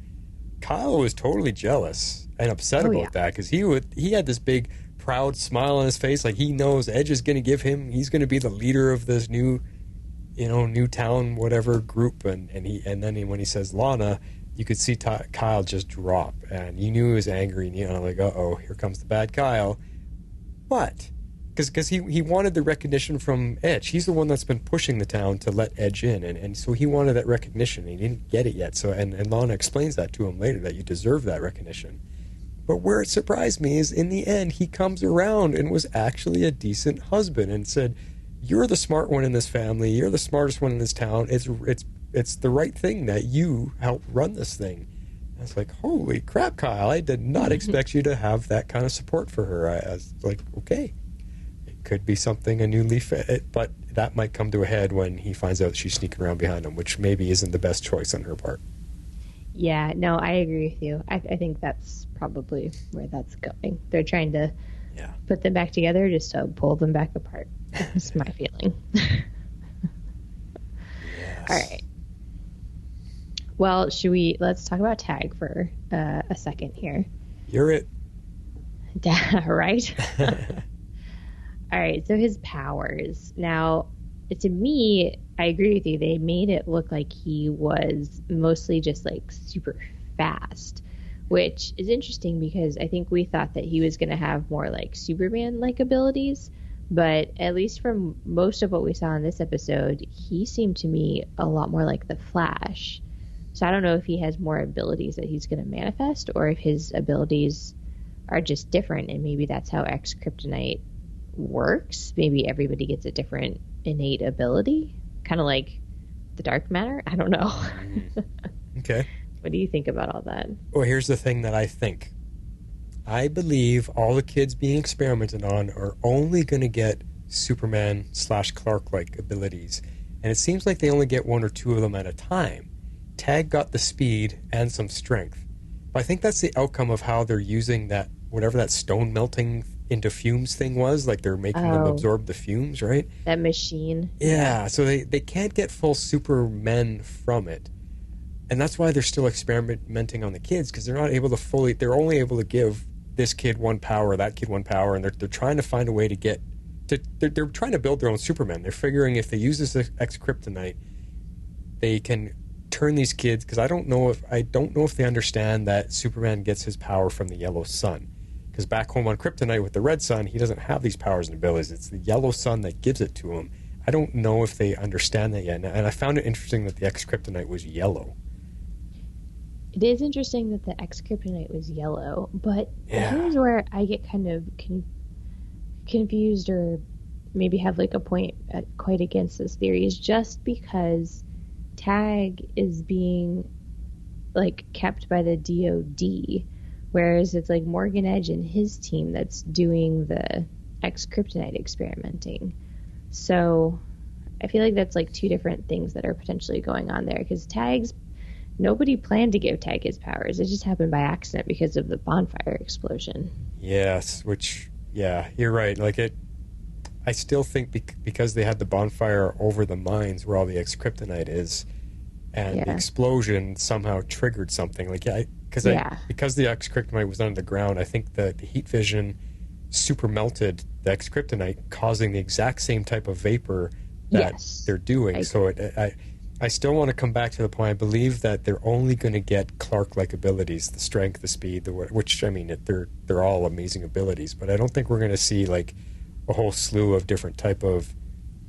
Kyle was totally jealous and upset about that, because he had this big proud smile on his face, like he knows Edge is going to he's going to be the leader of this new town whatever group, and then when he says Lana, you could see Kyle just drop, and you knew he was angry, and like, uh-oh, here comes the bad Kyle. But because he wanted the recognition from Edge. He's the one that's been pushing the town to let Edge in, and so he wanted that recognition. He didn't get it yet. So and Lana explains that to him later, that you deserve that recognition. But where it surprised me is in the end he comes around and was actually a decent husband and said, "You're the smart one in this family. You're the smartest one in this town. It's the right thing that you help run this thing." I was like, "Holy crap, Kyle! I did not expect you to have that kind of support for her." I was like, "Okay." Could be something, a new leaf, but that might come to a head when he finds out she's sneaking around behind him, which maybe isn't the best choice on her part. Yeah, no, I agree with you. I think that's probably where that's going. They're trying to put them back together just to pull them back apart. That's my feeling. Yes. All right. Well, let's talk about Tag for a second here. You're it. Right? All right, so his powers. Now, to me, I agree with you. They made it look like he was mostly just like super fast, which is interesting because I think we thought that he was going to have more like Superman-like abilities, but at least from most of what we saw in this episode, he seemed to me a lot more like the Flash. So I don't know if he has more abilities that he's going to manifest or if his abilities are just different, and maybe that's how X-Kryptonite works. Maybe everybody gets a different innate ability, kind of like the dark matter. I don't know. Okay. What do you think about all that? Well, here's the thing that I think. I believe all the kids being experimented on are only going to get Superman/Clark-like abilities, and it seems like they only get one or two of them at a time. Tag got the speed and some strength, but I think that's the outcome of how they're using that, whatever that stone melting into fumes thing was, like they're making them absorb the fumes, right? That machine. Yeah, so they can't get full Supermen from it. And that's why they're still experimenting on the kids, because they're not able to they're only able to give this kid one power, that kid one power, and they're trying to find a way to get to, they're trying to build their own Supermen. They're figuring if they use this X-Kryptonite, they can turn these kids, because I don't know if they understand that Superman gets his power from the yellow sun. Because back home on Kryptonite with the red sun, he doesn't have these powers and abilities. It's the yellow sun that gives it to him. I don't know if they understand that yet. And I found it interesting that the X-Kryptonite was yellow. It is interesting that the X-Kryptonite was yellow, but Yeah. here's where I get kind of confused, or maybe have like a point quite against this theory, is just because Tag is being like kept by the DOD, whereas it's like Morgan Edge and his team that's doing the X-Kryptonite experimenting. So I feel like that's like two different things that are potentially going on there, because nobody planned to give Tag his powers. It just happened by accident because of the bonfire explosion. Yes, you're right. I still think because they had the bonfire over the mines where all the X-Kryptonite is, and the explosion somehow triggered something. Because the X-Kryptonite was under the ground, I think the heat vision super melted the X-Kryptonite, causing the exact same type of vapor that they're doing. I still want to come back to the point. I believe that they're only going to get Clark-like abilities, the strength, the speed, which, I mean, they're all amazing abilities, but I don't think we're going to see like a whole slew of different type of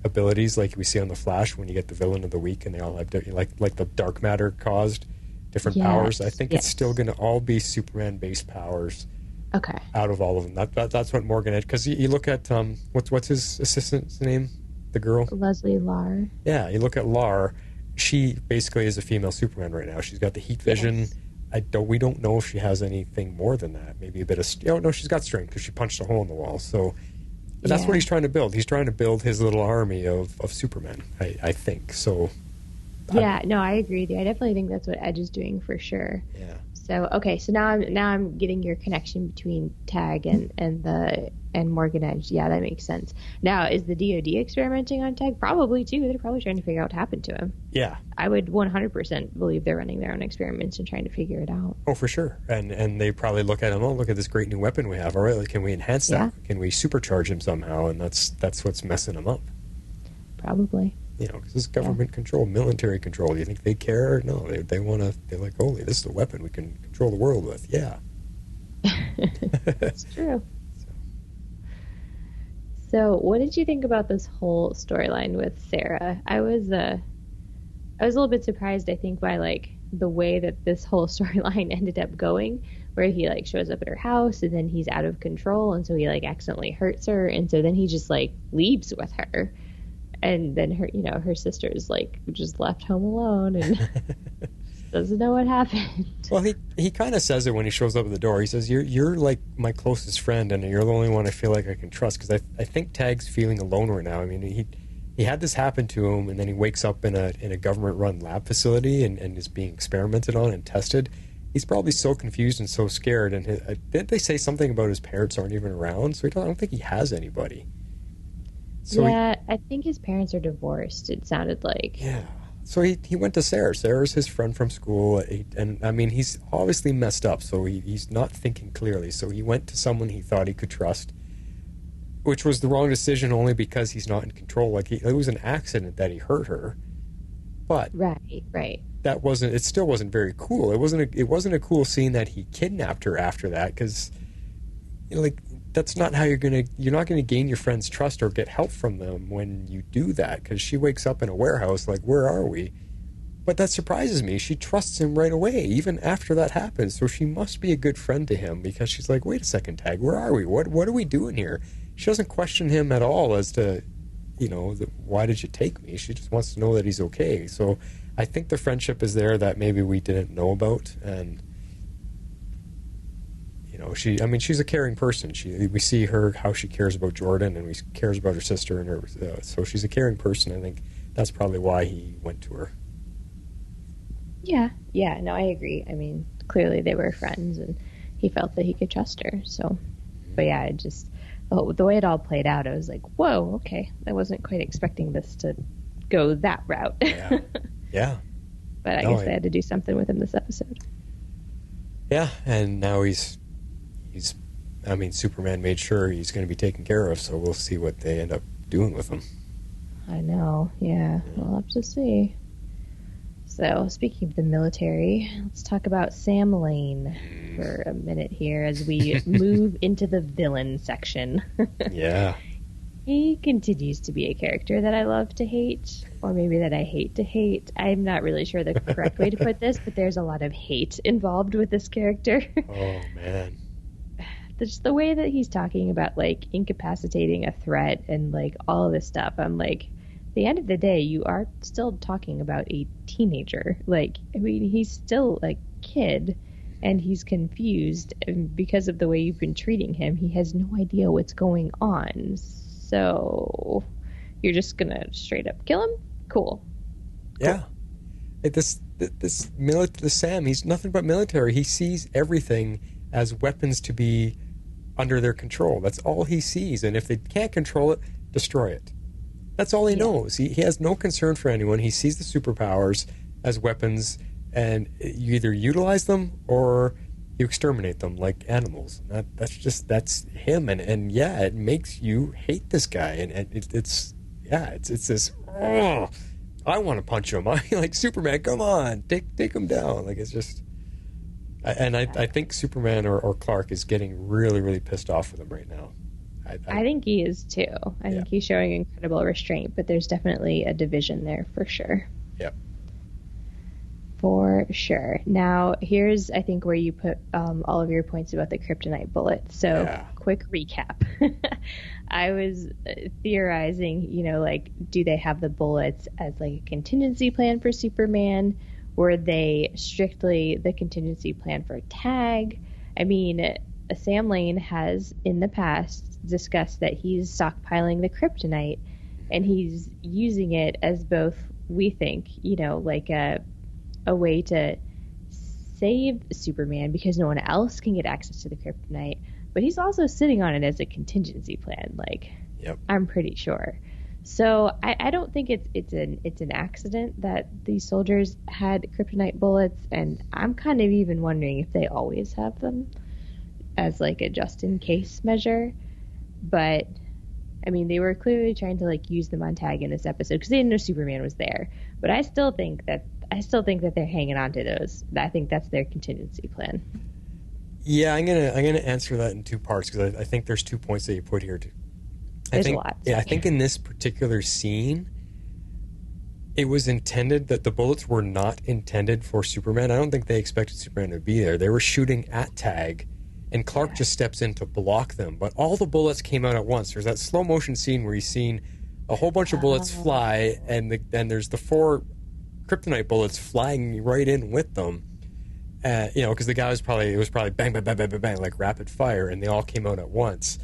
abilities like we see on the Flash when you get the villain of the week and they all have like the dark matter caused different powers. I think it's still going to all be Superman-based powers. Okay. Out of all of them, that's what Morgan Edge. Because you look at what's his assistant's name, the girl Leslie Lar. Yeah, you look at Lar. She basically is a female Superman right now. She's got the heat vision. Yes. We don't know if she has anything more than that. Maybe a bit of no, she's got strength because she punched a hole in the wall. So, but that's what he's trying to build. He's trying to build his little army of Supermen. I think so. Yeah, no, I agree with you. I definitely think that's what Edge is doing for sure. Yeah. So okay, so now I'm getting your connection between Tag and Morgan Edge. Yeah, that makes sense. Now, is the DoD experimenting on Tag? Probably too. They're probably trying to figure out what happened to him. Yeah, I would 100% believe they're running their own experiments and trying to figure it out. Oh, for sure. And they probably look at him. Oh, look at this great new weapon we have. All right, can we enhance that? Can we supercharge him somehow? And that's what's messing him up. Probably. You know, because this is government control, military control. Do you think they care? No, they want to. They're like, holy, this is a weapon we can control the world with. Yeah, it's true. So, what did you think about this whole storyline with Sarah? I was a little bit surprised, I think, by like the way that this whole storyline ended up going, where he like shows up at her house and then he's out of control, and so he like accidentally hurts her, and so then he just like leaves with her, and then her sister's like just left home alone and doesn't know what happened. Well, he kind of says it when he shows up at the door. He says, "You're like my closest friend, and you're the only one I feel like I can trust." Because I think Tag's feeling alone right now. I mean, he had this happen to him, and then he wakes up in a government-run lab facility and is being experimented on and tested. He's probably so confused and so scared. And didn't they say something about his parents aren't even around? So I don't think he has anybody. So yeah, I think his parents are divorced. It sounded like. Yeah. So he went to Sarah. Sarah's his friend from school, and I mean, he's obviously messed up, so he's not thinking clearly. So he went to someone he thought he could trust, which was the wrong decision only because he's not in control. Like, it was an accident that he hurt her, but right. That wasn't. It still wasn't very cool. It wasn't a cool scene that he kidnapped her after that, because like that's not how you're not gonna gain your friend's trust or get help from them when you do that. Because she wakes up in a warehouse like, where are we? But that surprises me. She trusts him right away, even after that happens. So she must be a good friend to him, because she's like, wait a second, Tag, where are we? What are we doing here? She doesn't question him at all as to, why did you take me? She just wants to know that he's okay. So I think the friendship is there that maybe we didn't know about. And she's a caring person. We see how she cares about Jordan, and cares about her sister, and her. So she's a caring person. I think that's probably why he went to her. Yeah, no, I agree. I mean, clearly they were friends, and he felt that he could trust her. So, but yeah, the way it all played out, I was like, whoa, okay, I wasn't quite expecting this to go that route. Yeah. But I guess they had to do something with him this episode. Yeah, and now Superman made sure he's going to be taken care of, so we'll see what they end up doing with him. I know, yeah. We'll have to see. So, speaking of the military, let's talk about Sam Lane for a minute here as we move into the villain section. Yeah. He continues to be a character that I love to hate, or maybe that I hate to hate. I'm not really sure the correct way to put this, but there's a lot of hate involved with this character. Oh, man. Just the way that he's talking about, like, incapacitating a threat and, like, all of this stuff. I'm like, at the end of the day, you are still talking about a teenager. Like, I mean, he's still a kid, and he's confused. And because of the way you've been treating him, he has no idea what's going on. So you're just gonna straight up kill him? Cool. Yeah. This Sam, he's nothing but military. He sees everything as weapons to be under their control. That's all he sees. And if they can't control it, destroy it. That's all he knows. He has no concern for anyone. He sees the superpowers as weapons, and you either utilize them or you exterminate them like animals. That's him. And yeah, it makes you hate this guy. And it's this. Oh, I want to punch him. I like Superman. Come on, take him down. Like, it's just. And I think Superman or Clark is getting really, really pissed off with him right now. I think he is too. I think he's showing incredible restraint, but there's definitely a division there for sure. Yep. For sure. Now, here's, I think, where you put all of your points about the kryptonite bullet. So, quick recap. I was theorizing, like, do they have the bullets as, like, a contingency plan for Superman? Were they strictly the contingency plan for Tag? I mean, Sam Lane has, in the past, discussed that he's stockpiling the kryptonite, and he's using it as both, we think, like a way to save Superman because no one else can get access to the kryptonite, but he's also sitting on it as a contingency plan. Like, I'm pretty sure. So I don't think it's an accident that these soldiers had kryptonite bullets, and I'm kind of even wondering if they always have them as like a just in case measure. But I mean, they were clearly trying to like use them on Tag in this episode because they didn't know Superman was there. But I still think that they're hanging on to those. I think that's their contingency plan. Yeah, I'm gonna answer that in two parts because I think there's 2 points that you put here There's a lot. Yeah, I think in this particular scene, it was intended that the bullets were not intended for Superman. I don't think they expected Superman to be there. They were shooting at Tag, and Clark just steps in to block them. But all the bullets came out at once. There's that slow motion scene where you've seen a whole bunch of bullets fly, and then there's the 4 kryptonite bullets flying right in with them. Because the guy was probably bang, bang, bang, bang, bang, bang, like rapid fire, and they all came out at once.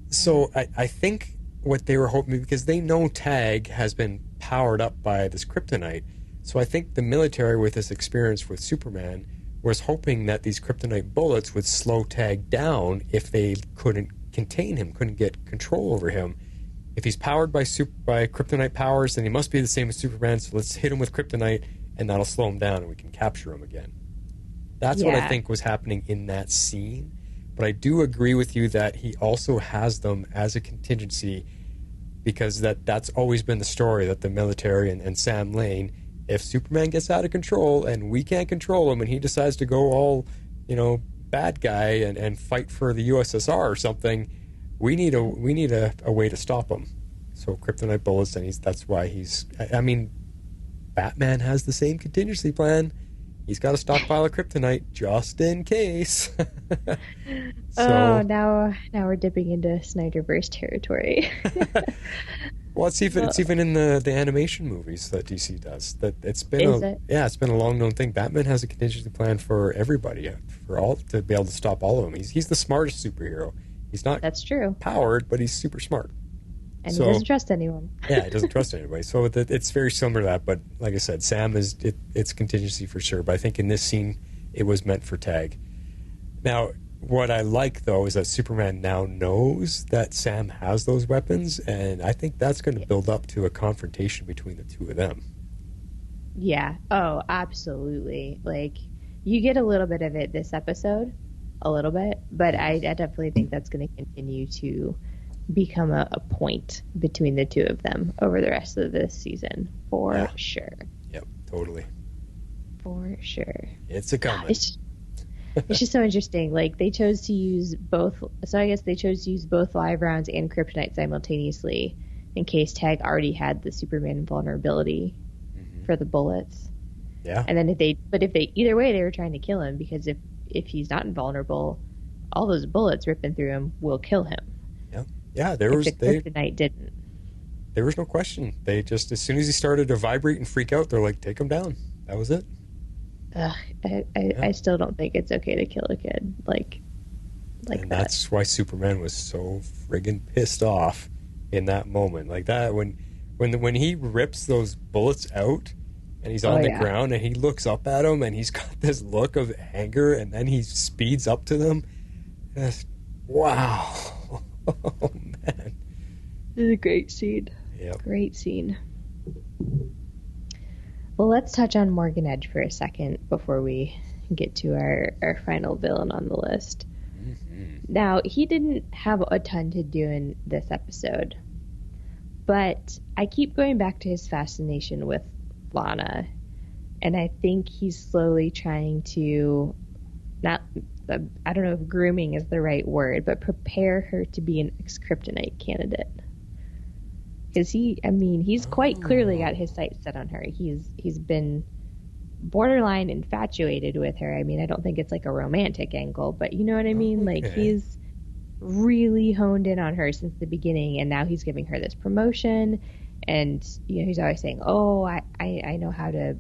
So I think what they were hoping, because they know Tag has been powered up by this kryptonite, so I think the military, with this experience with Superman, was hoping that these kryptonite bullets would slow Tag down if they couldn't contain him, couldn't get control over him. If he's powered by kryptonite powers, then he must be the same as Superman, so let's hit him with kryptonite, and that'll slow him down, and we can capture him again. That's what I think was happening in that scene. But I do agree with you that he also has them as a contingency, because that's always been the story, that the military and Sam Lane, if Superman gets out of control and we can't control him and he decides to go all, bad guy and fight for the USSR or something, we need a way to stop him. So kryptonite bullets, and that's why Batman has the same contingency plan. He's got a stockpile of kryptonite just in case. Now we're dipping into Snyderverse territory. Well, it's even in the animation movies that DC does. It's been a long known thing. Batman has a contingency plan for everybody, for all, to be able to stop all of them. He's the smartest superhero. He's not That's true. powered, but he's super smart. And he doesn't trust anyone. Yeah, he doesn't trust anybody. So it's very similar to that. But like I said, Sam it's contingency for sure. But I think in this scene, it was meant for Tag. Now, what I like, though, is that Superman now knows that Sam has those weapons, and I think that's going to build up to a confrontation between the two of them. Yeah. Oh, absolutely. Like, you get a little bit of it this episode, a little bit, but I definitely think that's going to continue to become a point between the two of them over the rest of this season, for sure. Yep, totally. For sure. It's a coming. It's just so interesting. Like, they chose to use both. So I guess they chose to use both live rounds and kryptonite simultaneously, in case Tag already had the Superman vulnerability for the bullets. Yeah. And then either way, they were trying to kill him, because if he's not invulnerable, all those bullets ripping through him will kill him. Yep. Yeah, kryptonite didn't. There was no question. They just, as soon as he started to vibrate and freak out, they're like, take him down. That was it. I still don't think it's okay to kill a kid like and that. That's why Superman was so friggin' pissed off in that moment. Like that, when he rips those bullets out and he's on the ground and he looks up at him and he's got this look of anger, and then he speeds up to them. Wow. Oh, man. This is a great scene. Yep. Great scene. Well, let's touch on Morgan Edge for a second before we get to our final villain on the list. Mm-hmm. Now, he didn't have a ton to do in this episode, but I keep going back to his fascination with Lana, and I think he's slowly trying to, I don't know if grooming is the right word, but prepare her to be an ex-kryptonite candidate. Because he's quite clearly got his sights set on her. He's been borderline infatuated with her. I mean, I don't think it's like a romantic angle, but you know what I mean? Okay. Like, he's really honed in on her since the beginning, and now he's giving her this promotion, and he's always saying, oh, I know how to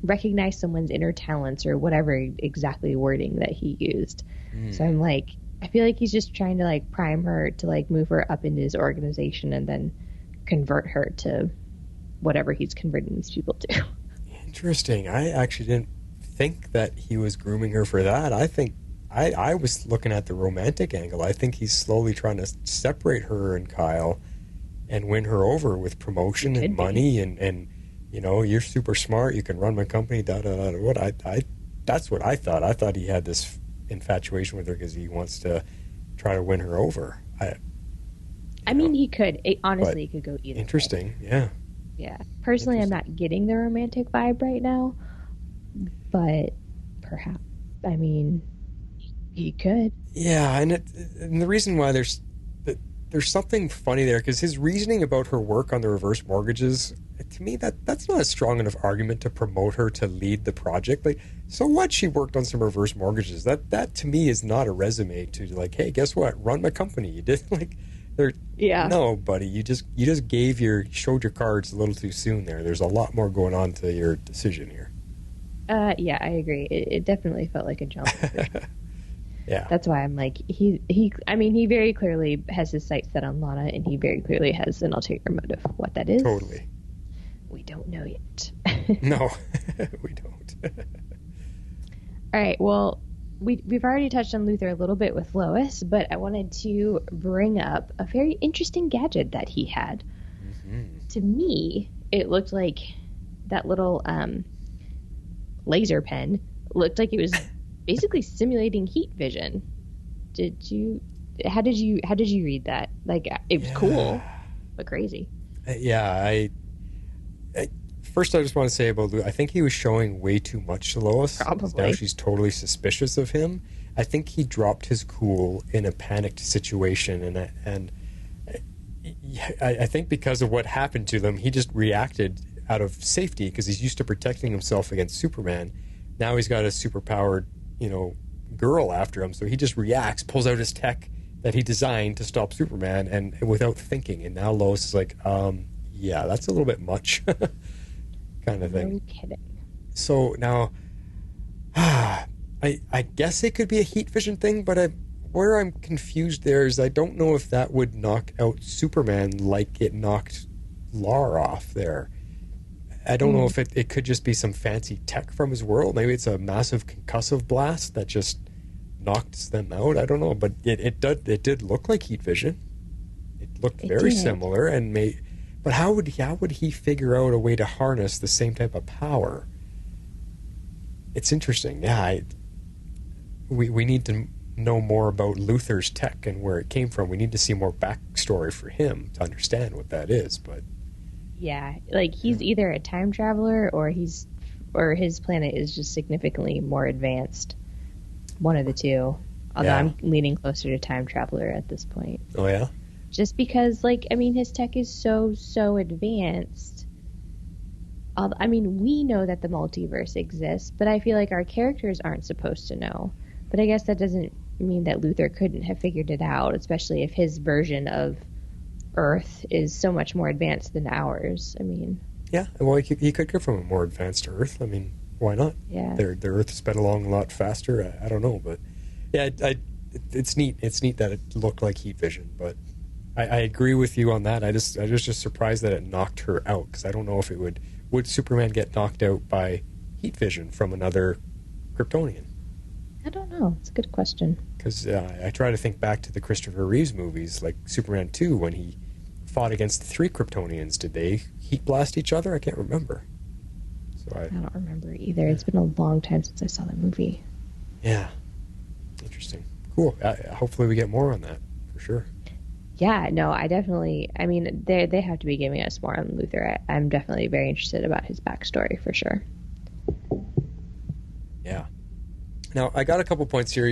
recognize someone's inner talents, or whatever exactly wording that he used. So I'm like, I feel like he's just trying to like prime her to like move her up into his organization and then convert her to whatever he's converting these people to. Interesting. I actually didn't think that he was grooming her for that. I think I was looking at the romantic angle. I think he's slowly trying to separate her and Kyle and win her over with promotion and money and you're super smart, you can run my company, that's what I thought. I thought he had this infatuation with her because he wants to try to win her over. I mean, he could. Honestly, he could go either Interesting, way. yeah. Yeah. Personally, I'm not getting the romantic vibe right now, but perhaps, he could. Yeah, and the reason why there's something funny there, because his reasoning about her work on the reverse mortgages, to me, that's not a strong enough argument to promote her to lead the project. Like, so what? She worked on some reverse mortgages. That to me is not a resume to, like, hey, guess what? Run my company. You did no, buddy. You just showed your cards a little too soon there. There's a lot more going on to your decision here. Yeah, I agree. It definitely felt like a jump. Yeah. That's why I'm like, he very clearly has his sights set on Lana, and he very clearly has an ulterior motive. What that is, Totally. we don't know yet. No, we don't. All right, well, we've already touched on Luthor a little bit with Lois, but I wanted to bring up a very interesting gadget that he had. Mm-hmm. To me, it looked like that little laser pen looked like it was basically simulating heat vision. How did you read that? Like, it was cool, but crazy. Yeah, first I just want to say about Lou, I think he was showing way too much to Lois. Probably. Now she's totally suspicious of him. I think he dropped his cool in a panicked situation, and I think because of what happened to them, he just reacted out of safety because he's used to protecting himself against Superman. Now he's got a superpowered, girl after him, so he just reacts, pulls out his tech that he designed to stop Superman, and without thinking. And now Lois is like, yeah, that's a little bit much, kind of thing. No kidding. So now, I guess it could be a heat vision thing, but where I'm confused there is I don't know if that would knock out Superman like it knocked Lar off there. I don't know if it could just be some fancy tech from his world. Maybe it's a massive concussive blast that just knocks them out. I don't know, but it did look like heat vision. It looked very similar, but how would he figure out a way to harness the same type of power? It's interesting. Yeah, we need to know more about Luthor's tech and where it came from. We need to see more backstory for him to understand what that is. But yeah, like he's either a time traveler or his planet is just significantly more advanced. One of the two. Although I'm leaning closer to time traveler at this point. Oh yeah? Just because, his tech is so advanced. We know that the multiverse exists, but I feel like our characters aren't supposed to know. But I guess that doesn't mean that Luthor couldn't have figured it out, especially if his version of Earth is so much more advanced than ours. Yeah, well, he could come from a more advanced Earth. Why not? Yeah. Their Earth sped along a lot faster. I don't know, but yeah, it's neat. It's neat that it looked like heat vision, but I agree with you on that. I was just surprised that it knocked her out, because I don't know if it would Superman get knocked out by heat vision from another Kryptonian? I don't know. It's a good question. Because I try to think back to the Christopher Reeves movies, like Superman 2, when he fought against 3 Kryptonians. Did they heat blast each other? I can't remember. So I don't remember either. It's been a long time since I saw that movie. Yeah. Interesting. Cool. Hopefully we get more on that, for sure. Yeah, no, I definitely... they have to be giving us more on Luthor. I'm definitely very interested about his backstory, for sure. Yeah. Now, I got a couple points here.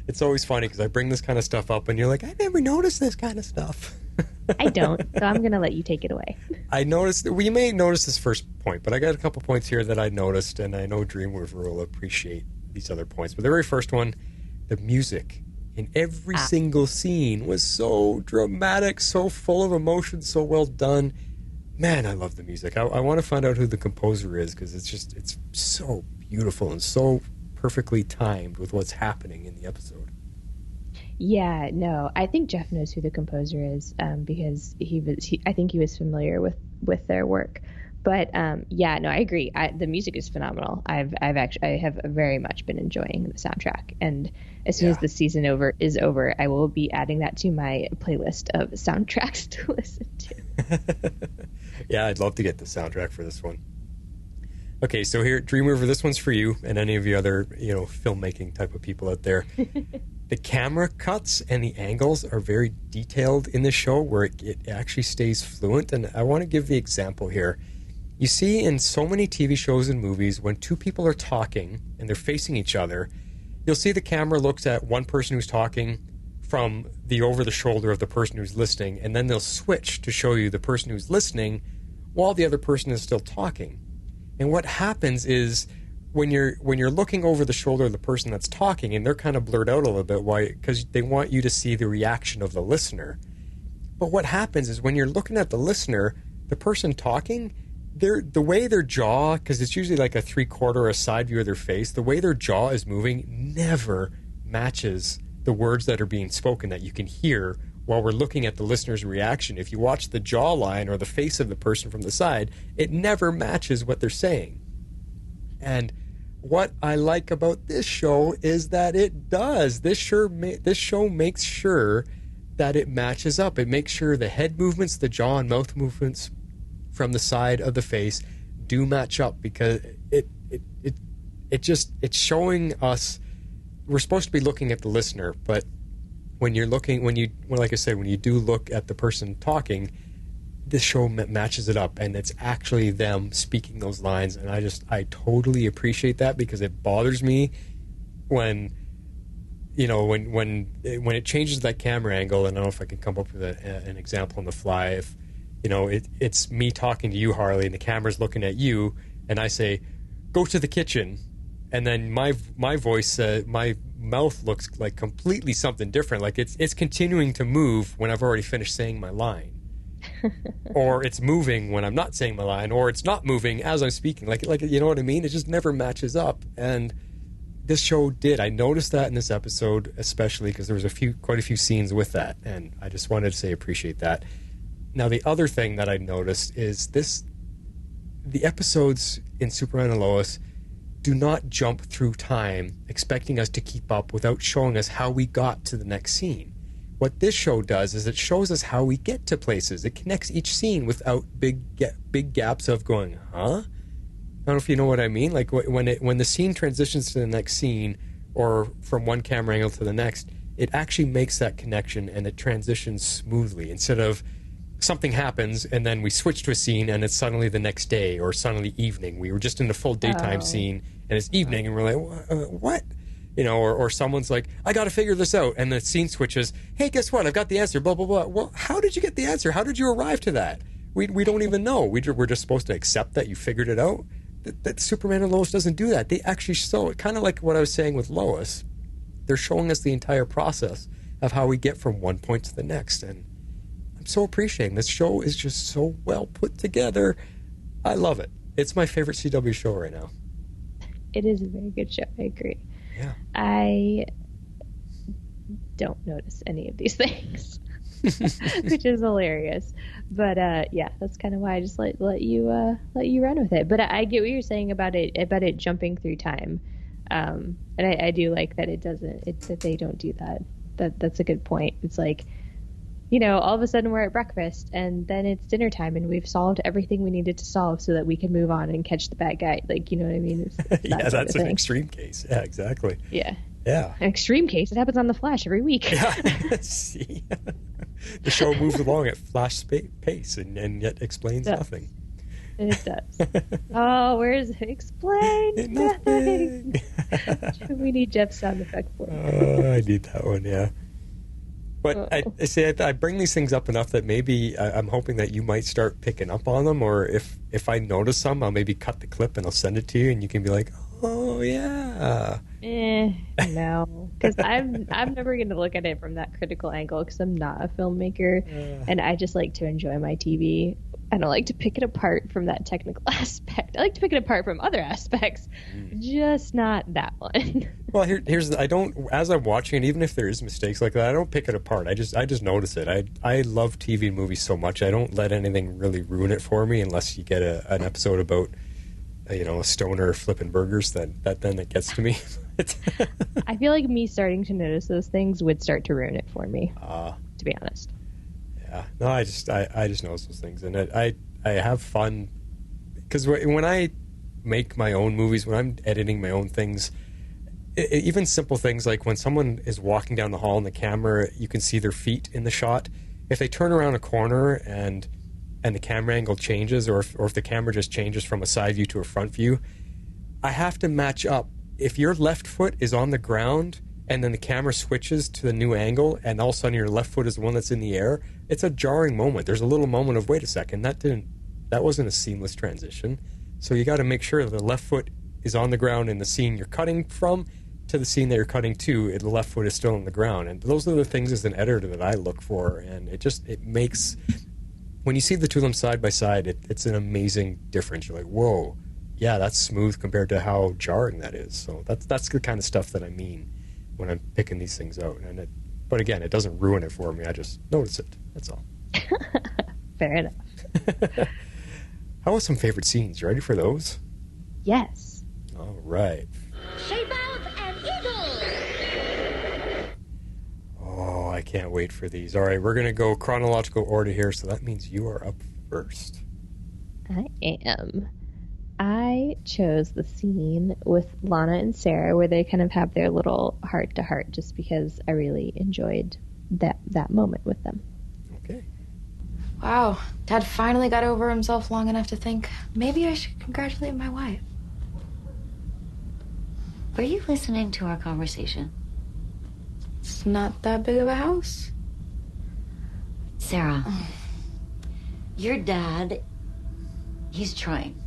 It's always funny, because I bring this kind of stuff up, and you're like, I never noticed this kind of stuff. I don't, so I'm going to let you take it away. I noticed... We may notice this first point, but I got a couple points here that I noticed, and I know Dreamweaver will appreciate these other points. But the very first one, the music in every single scene was so dramatic, so full of emotion, so well done. Man, I love the music. I want to find out who the composer is, because it's so beautiful and so perfectly timed with what's happening in the episode. Yeah, no, I think Jeff knows who the composer is, because I think he was familiar with their work. But yeah, no, I agree. The music is phenomenal. I have very much been enjoying the soundtrack, and as soon as the season is over, I will be adding that to my playlist of soundtracks to listen to. Yeah, I'd love to get the soundtrack for this one. Okay, so here, Dreamweaver, this one's for you and any of you other, filmmaking type of people out there. The camera cuts and the angles are very detailed in the show, where it actually stays fluent. And I want to give the example here. You see in so many TV shows and movies, when two people are talking and they're facing each other, you'll see the camera looks at one person who's talking from the over the shoulder of the person who's listening, and then they'll switch to show you the person who's listening while the other person is still talking. And what happens is when you're looking over the shoulder of the person that's talking, and they're kind of blurred out a little bit, why? Because they want you to see the reaction of the listener. But what happens is when you're looking at the listener, the person talking, the way their jaw, because it's usually like a 3/4 or a side view of their face, the way their jaw is moving never matches the words that are being spoken that you can hear while we're looking at the listener's reaction. If you watch the jawline or the face of the person from the side, it never matches what they're saying. And what I like about this show is that it does. This show makes sure that it matches up. It makes sure the head movements, the jaw and mouth movements from the side of the face do match up, because it's showing us we're supposed to be looking at the listener, but when you do look at the person talking, this show matches it up, and it's actually them speaking those lines. And I totally appreciate that, because it bothers me when it changes that camera angle. And I don't know if I can come up with an example on the fly. If it's me talking to you, Harley, and the camera's looking at you, and I say, "Go to the kitchen," and then my voice, my mouth looks like completely something different. Like it's continuing to move when I've already finished saying my line. Or it's moving when I'm not saying my line, or it's not moving as I'm speaking. Like you know what I mean? It just never matches up. And this show did. I noticed that in this episode, especially because there was quite a few scenes with that, and I just wanted to say appreciate that. Now, the other thing that I noticed is the episodes in Superman and Lois do not jump through time expecting us to keep up without showing us how we got to the next scene. What this show does is it shows us how we get to places. It connects each scene without big gaps of going, huh? I don't know if you know what I mean. Like when the scene transitions to the next scene, or from one camera angle to the next, it actually makes that connection and it transitions smoothly, instead of something happens and then we switch to a scene and it's suddenly the next day or suddenly evening. We were just in the full daytime scene and it's evening, and we're like, what? Or someone's like, I got to figure this out, and the scene switches. Hey, guess what? I've got the answer. Blah blah blah. Well, how did you get the answer? How did you arrive to that? We don't even know. We're just supposed to accept that you figured it out. That Superman and Lois doesn't do that. They actually show it, kind of like what I was saying with Lois. They're showing us the entire process of how we get from one point to the next, and I'm so appreciating. This show is just so well put together. I love it. It's my favorite CW show right now. It is a very good show. I agree. Yeah. I don't notice any of these things, which is hilarious. But yeah, that's kind of why I just let you run with it. But I get what you're saying about it jumping through time, and I do like that that they don't do that. That's a good point. It's like, all of a sudden we're at breakfast and then it's dinner time and we've solved everything we needed to solve so that we can move on and catch the bad guy. Like, you know what I mean? Yeah, that's an extreme case. Yeah, exactly. Yeah. Yeah. An extreme case. It happens on The Flash every week. Yeah. See, the show moves along at Flash pace and yet explains nothing. It does. Oh, where's Explain Nothing? We need Jeff's sound effect for it. Oh, I need that one, yeah. But I bring these things up enough that maybe I'm hoping that you might start picking up on them, or if I notice some, I'll maybe cut the clip and I'll send it to you, and you can be like, oh yeah. No, because I'm never going to look at it from that critical angle, because I'm not a filmmaker, and I just like to enjoy my TV. I don't like to pick it apart from that technical aspect. I like to pick it apart from other aspects, just not that one. Well, I don't, as I'm watching it, even if there is mistakes like that, I don't pick it apart. I just notice it. I love TV and movies so much. I don't let anything really ruin it for me, unless you get an episode about a stoner flipping burgers. Then it gets to me. I feel like me starting to notice those things would start to ruin it for me. To be honest. Yeah, no, I just notice those things, and I have fun, because when I make my own movies, when I'm editing my own things, even simple things like when someone is walking down the hall and the camera, you can see their feet in the shot. If they turn around a corner and the camera angle changes, or if the camera just changes from a side view to a front view, I have to match up. If your left foot is on the ground and then the camera switches to the new angle, and all of a sudden your left foot is the one that's in the air. It's a jarring moment. There's a little moment of, wait a second, that wasn't a seamless transition. So you got to make sure that the left foot is on the ground in the scene you're cutting from to the scene that you're cutting to, and the left foot is still on the ground. And those are the things as an editor that I look for, and it makes, when you see the two of them side by side, it's an amazing difference. You're like, whoa, yeah, that's smooth compared to how jarring that is. So that's the kind of stuff that I mean when I'm picking these things out. But again, it doesn't ruin it for me. I just notice it. That's all. Fair enough. How about some favorite scenes? You ready for those? Yes. All right. Shape out and eagle! Oh, I can't wait for these. All right, we're going to go chronological order here, so that means you are up first. I am. I chose the scene with Lana and Sarah where they kind of have their little heart-to-heart just because I really enjoyed that moment with them. Okay. Wow, Dad finally got over himself long enough to think, maybe I should congratulate my wife. Were you listening to our conversation? It's not that big of a house. Sarah, your dad, he's trying.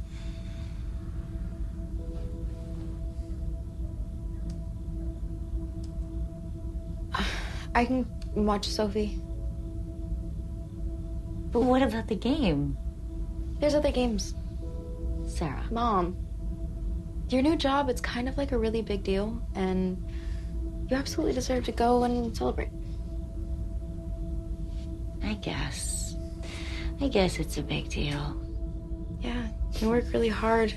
I can watch Sophie. But what about the game? There's other games. Sarah. Mom, your new job, it's kind of like a really big deal, and you absolutely deserve to go and celebrate. I guess it's a big deal. Yeah, you work really hard,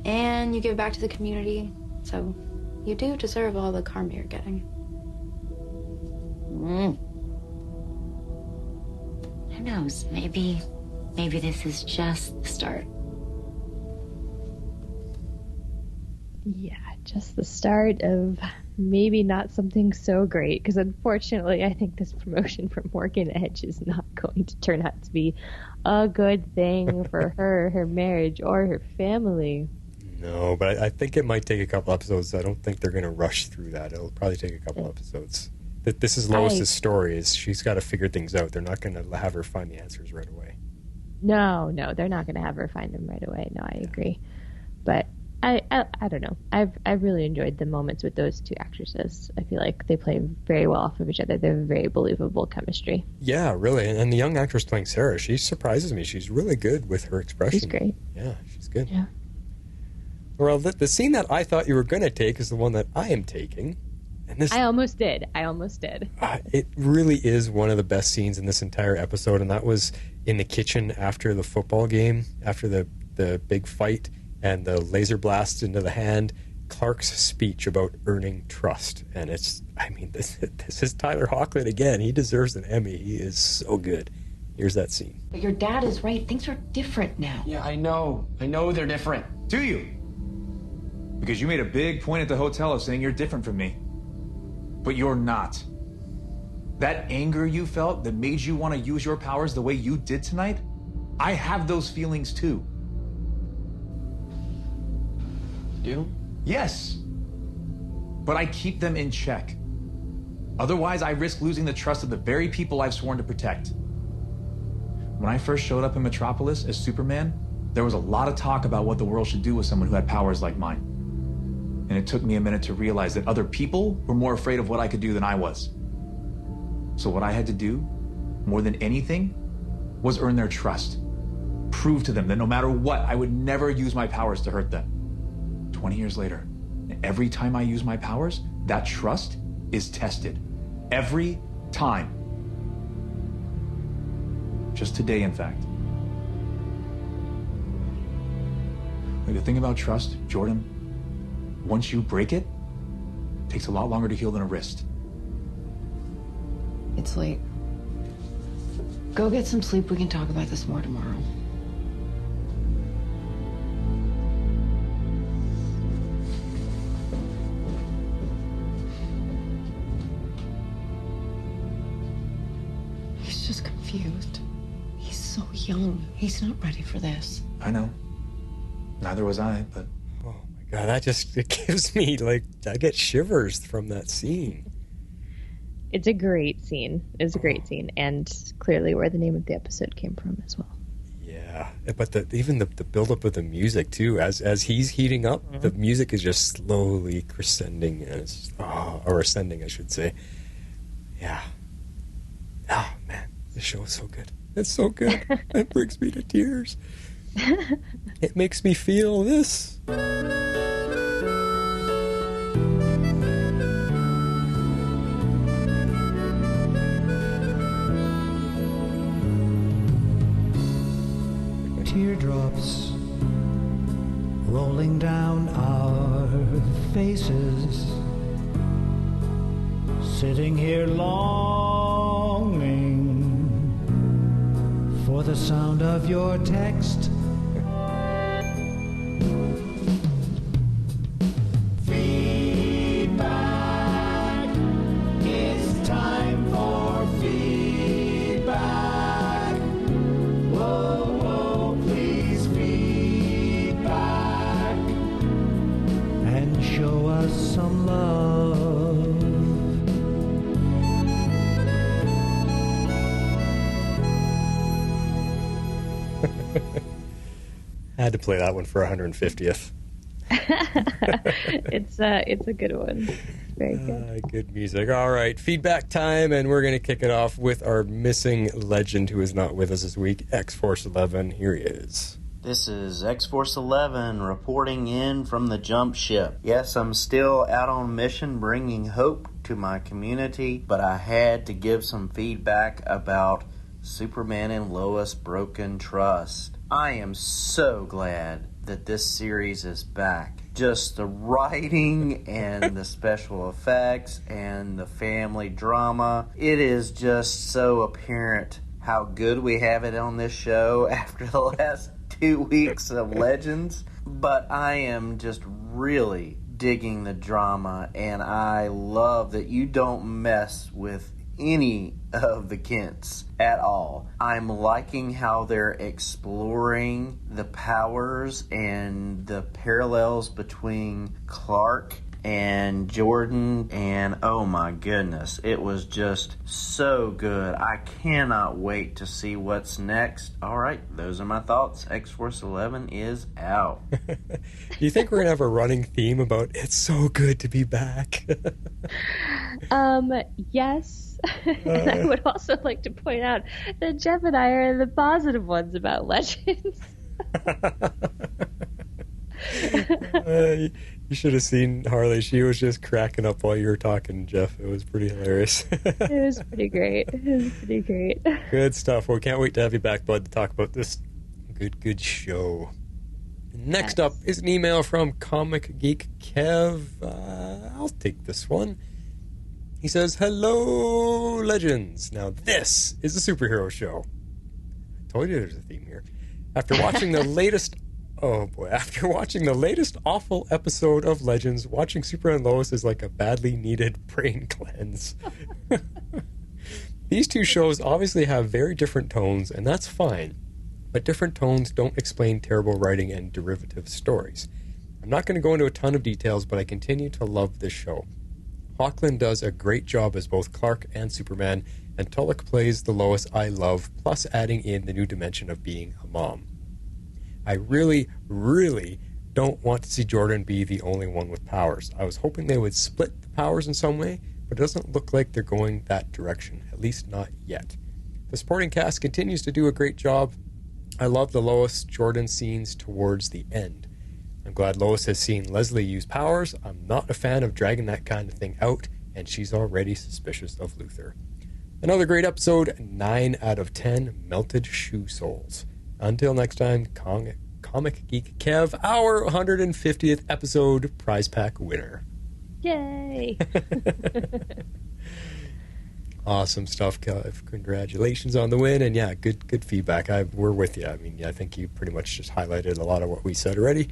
and you give back to the community, so you do deserve all the karma you're getting. Who knows? Maybe this is just the start. Yeah, just the start of maybe not something so great, because unfortunately I think this promotion from Morgan Edge is not going to turn out to be a good thing for her marriage, or her family. No, but I think it might take a couple episodes. I don't think they're going to rush through that. It'll probably take a couple episodes. This is Lois's story. She's got to figure things out. They're not going to have her find the answers right away. No, they're not going to have her find them right away. No, I agree. But I don't know. I've really enjoyed the moments with those two actresses. I feel like they play very well off of each other. They're very believable chemistry. Yeah, really. And the young actress playing Sarah, she surprises me. She's really good with her expression. She's great. Yeah, she's good. Yeah. Well, the scene that I thought you were going to take is the one that I am taking. And this, I almost did. It really is one of the best scenes in this entire episode, and that was in the kitchen after the football game, after the big fight and the laser blast into the hand. Clark's speech about earning trust, and this is Tyler Hoechlin again. He deserves an Emmy. He is so good. Here's that scene. But your dad is right. Things are different now. Yeah, I know they're different. Do you? Because you made a big point at the hotel of saying you're different from me. But you're not. That anger you felt that made you want to use your powers the way you did tonight, I have those feelings too. You? Yes. But I keep them in check. Otherwise, I risk losing the trust of the very people I've sworn to protect. When I first showed up in Metropolis as Superman, there was a lot of talk about what the world should do with someone who had powers like mine. And it took me a minute to realize that other people were more afraid of what I could do than I was. So what I had to do, more than anything, was earn their trust. Prove to them that no matter what, I would never use my powers to hurt them. 20 years later, every time I use my powers, that trust is tested. Every time. Just today, in fact. Like, the thing about trust, Jordan, once you break it, it takes a lot longer to heal than a wrist. It's late. Go get some sleep. We can talk about this more tomorrow. He's just confused. He's so young. He's not ready for this. I know. Neither was I, but... Oh my God, it gives me, like, I get shivers from that scene. It's a great scene. It's a great scene, and clearly where the name of the episode came from as well. Yeah, but even the build-up of the music, too, as he's heating up, the music is just slowly crescending, and or ascending, I should say. Yeah. Oh, man, this show is so good. It's so good. It brings me to tears. It makes me feel this. Teardrops rolling down our faces, sitting here longing for the sound of your text. Feedback, it's time for feedback. Whoa, whoa, please feedback and show us some love. I had to play that one for 150th. It's a good one. Very good. Good music. All right, feedback time, and we're going to kick it off with our missing legend who is not with us this week, X-Force 11. Here he is. This is X-Force 11 reporting in from the jump ship. Yes, I'm still out on mission bringing hope to my community, but I had to give some feedback about Superman and Lois' broken trust. I am so glad that this series is back. Just the writing and the special effects and the family drama. It is just so apparent how good we have it on this show after the last 2 weeks of Legends. But I am just really digging the drama, and I love that you don't mess with any of the Kents at all. I'm liking how they're exploring the powers and the parallels between Clark and Jordan, and oh my goodness, it was just so good. I cannot wait to see what's next. All right, those are my thoughts. X-Force 11 is out. Do you think we're going to have a running theme about it's so good to be back? Yes. And I would also like to point out that Jeff and I are the positive ones about Legends. You should have seen Harley. She was just cracking up while you were talking, Jeff. It was pretty hilarious. It was pretty great. Good stuff. Well, we can't wait to have you back, bud, to talk about this good show. Next up is an email from Comic Geek Kev. I'll take this one. He says, "Hello, Legends. Now this is a superhero show." I told you there's a theme here. After watching the latest awful episode of Legends, watching Superman and Lois is like a badly needed brain cleanse. These two shows obviously have very different tones, and that's fine. But different tones don't explain terrible writing and derivative stories. I'm not going to go into a ton of details, but I continue to love this show. Hoechlin does a great job as both Clark and Superman, and Tulloch plays the Lois I love, plus adding in the new dimension of being a mom. I really, really don't want to see Jordan be the only one with powers. I was hoping they would split the powers in some way, but it doesn't look like they're going that direction, at least not yet. The supporting cast continues to do a great job. I love the Lois-Jordan scenes towards the end. I'm glad Lois has seen Leslie use powers. I'm not a fan of dragging that kind of thing out, and she's already suspicious of Luthor. Another great episode, 9 out of 10 melted shoe soles. Until next time, Comic Geek Kev, our 150th episode prize pack winner. Yay! Awesome stuff, Kev. Congratulations on the win, and yeah, good feedback. We're with you. I mean, I think you pretty much just highlighted a lot of what we said already.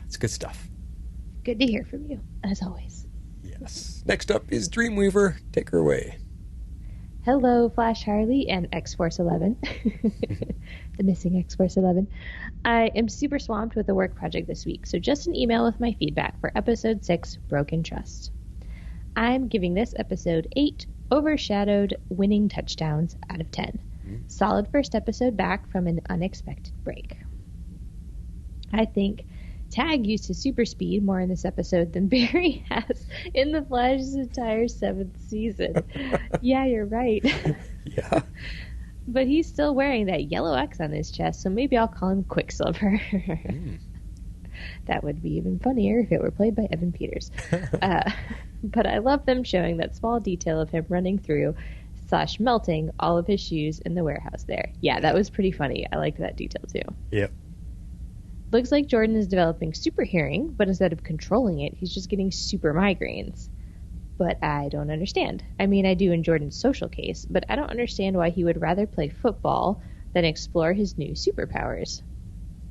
It's good stuff. Good to hear from you, as always. Yes. Next up is Dreamweaver. Take her away. Hello, Flash Harley and X-Force 11. The missing X-Force 11. I am super swamped with a work project this week, so just an email with my feedback for episode 6, Broken Trust. I'm giving this episode 8 overshadowed winning touchdowns out of 10. Solid first episode back from an unexpected break. I think Tag used his super speed more in this episode than Barry has in the Flash's entire 7th season. Yeah, you're right. Yeah. But he's still wearing that yellow X on his chest, so maybe I'll call him Quicksilver. That would be even funnier if it were played by Evan Peters. But I love them showing that small detail of him running through / melting all of his shoes in the warehouse there. Yeah, that was pretty funny. I liked that detail too. Yep. Looks like Jordan is developing super hearing, but instead of controlling it, he's just getting super migraines. But I don't understand. I mean, I do in Jordan's social case, but I don't understand why he would rather play football than explore his new superpowers.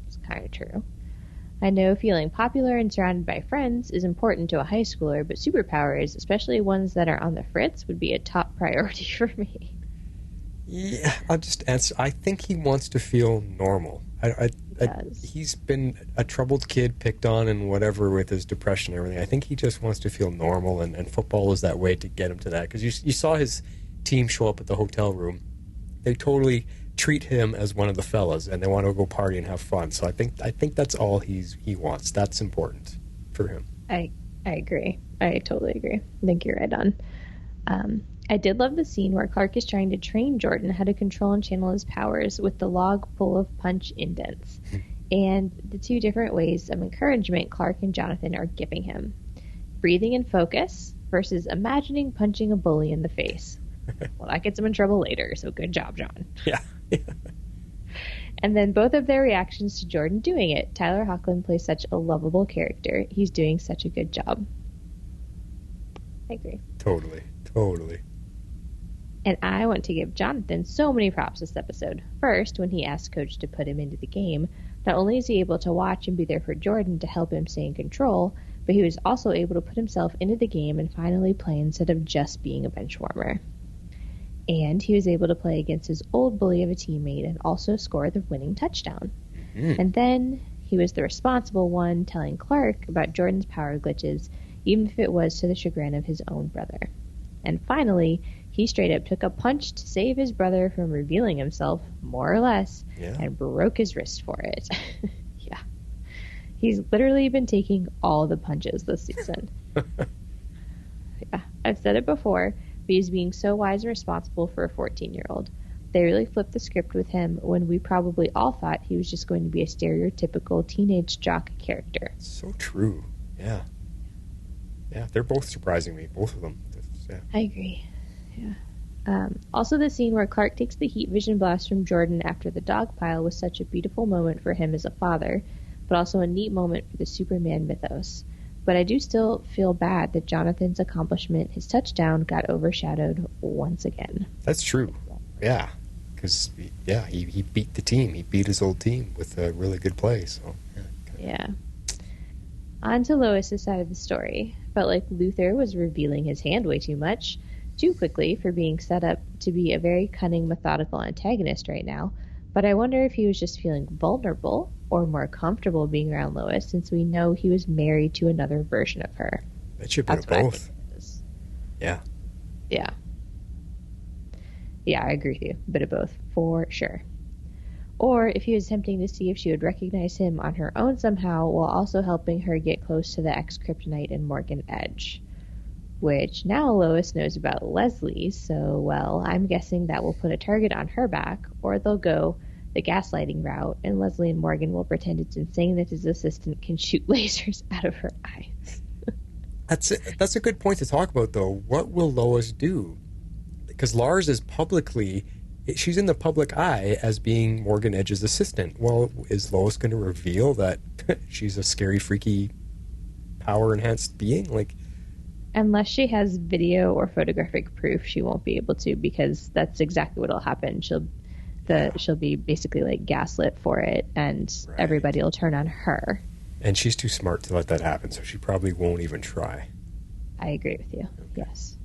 It's kind of true. I know feeling popular and surrounded by friends is important to a high schooler, but superpowers, especially ones that are on the fritz, would be a top priority for me. Yeah, I'll just answer. I think he wants to feel normal. He's been a troubled kid, picked on and whatever with his depression and everything. I think he just wants to feel normal, and football is that way to get him to that. Because you saw his team show up at the hotel room. They totally treat him as one of the fellas, and they want to go party and have fun. So I think that's all he wants. That's important for him. I agree. I totally agree. I think you're right on. I did love the scene where Clark is trying to train Jordan how to control and channel his powers with the log full of punch indents, and the two different ways of encouragement Clark and Johnathan are giving him. Breathing in focus versus imagining punching a bully in the face. Well, that gets him in trouble later, so good job, John. Yeah. And then both of their reactions to Jordan doing it. Tyler Hoechlin plays such a lovable character. He's doing such a good job. I agree. Totally. And I want to give Johnathan so many props this episode. First, when he asked Coach to put him into the game, not only is he able to watch and be there for Jordan to help him stay in control, but he was also able to put himself into the game and finally play instead of just being a bench warmer. And he was able to play against his old bully of a teammate and also score the winning touchdown. And then he was the responsible one telling Clark about Jordan's power glitches, even if it was to the chagrin of his own brother. And finally, he straight up took a punch to save his brother from revealing himself, more or less, and broke his wrist for it. Yeah. He's literally been taking all the punches this season. Yeah, I've said it before, but he's being so wise and responsible for a 14-year-old. They really flipped the script with him when we probably all thought he was just going to be a stereotypical teenage jock character. So true. Yeah. Yeah, they're both surprising me, both of them. Yeah. I agree. Yeah. Also, the scene where Clark takes the heat vision blast from Jordan after the dog pile was such a beautiful moment for him as a father, but also a neat moment for the Superman mythos. But I do still feel bad that Jonathan's accomplishment, his touchdown, got overshadowed once again. That's true. Yeah. Because, he beat the team. He beat his old team with a really good play. So Yeah. On to Lois' side of the story. Felt like Luthor was revealing his hand way too much, too quickly for being set up to be a very cunning, methodical antagonist right now. But I wonder if he was just feeling vulnerable or more comfortable being around Lois, since we know he was married to another version of her. It should be both. Yeah. Yeah. Yeah, I agree with you. A bit of both, for sure. Or if he was attempting to see if she would recognize him on her own somehow, while also helping her get close to the ex-Kryptonite and Morgan Edge. Which now Lois knows about Leslie, so, well, I'm guessing that will put a target on her back, or they'll go the gaslighting route, and Leslie and Morgan will pretend it's insane that his assistant can shoot lasers out of her eyes. That's a good point to talk about, though. What will Lois do? Because Lars is she's in the public eye as being Morgan Edge's assistant. Well, is Lois going to reveal that she's a scary, freaky, power-enhanced being? Unless she has video or photographic proof, she won't be able to, because that's exactly what will happen. She'll be basically gaslit for it, and everybody will turn on her. And she's too smart to let that happen, so she probably won't even try. I agree with you. Okay. Yes.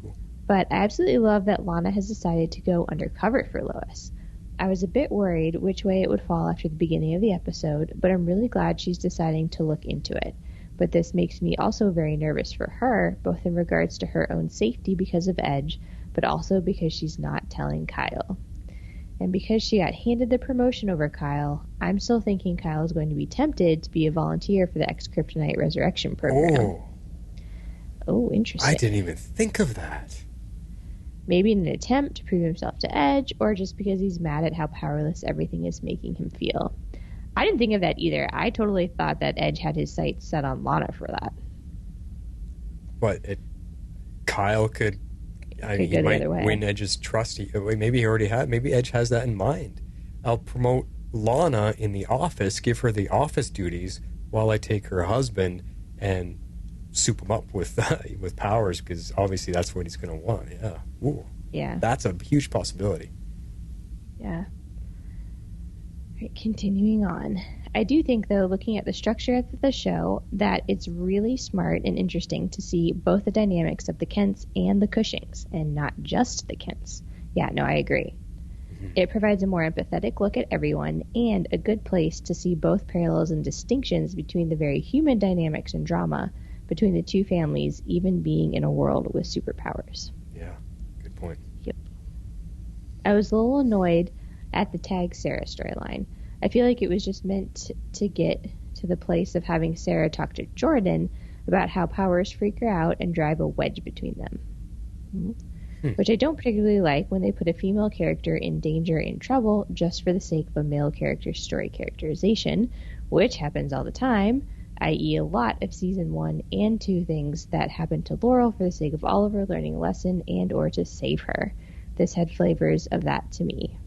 Cool. But I absolutely love that Lana has decided to go undercover for Lois. I was a bit worried which way it would fall after the beginning of the episode, but I'm really glad she's deciding to look into it. But this makes me also very nervous for her, both in regards to her own safety because of Edge, but also because she's not telling Kyle. And because she got handed the promotion over Kyle, I'm still thinking Kyle is going to be tempted to be a volunteer for the Ex-Kryptonite Resurrection Program. Oh, interesting. I didn't even think of that. Maybe in an attempt to prove himself to Edge, or just because he's mad at how powerless everything is making him feel. I didn't think of that either. I totally thought that Edge had his sights set on Lana for that. Kyle could... he might win Edge's trust. Maybe he already had. Maybe Edge has that in mind. I'll promote Lana in the office, give her the office duties, while I take her husband and soup him up with powers, because obviously that's what he's going to want. Yeah. Ooh. Yeah. That's a huge possibility. Yeah. Right, continuing on. I do think, though, looking at the structure of the show, that it's really smart and interesting to see both the dynamics of the Kents and the Cushings, and not just the Kents. Yeah, no, I agree. Mm-hmm. It provides a more empathetic look at everyone, and a good place to see both parallels and distinctions between the very human dynamics and drama between the two families, even being in a world with superpowers. Yeah, good point. Yep. I was a little annoyed at the Tag Sarah storyline. I feel like it was just meant to get to the place of having Sarah talk to Jordan about how powers freak her out and drive a wedge between them. Mm-hmm. Which I don't particularly like when they put a female character in danger, in trouble, just for the sake of a male character's story characterization, which happens all the time, i.e. a lot of Season 1 and 2 things that happen to Laurel for the sake of Oliver learning a lesson and or to save her. This had flavors of that to me.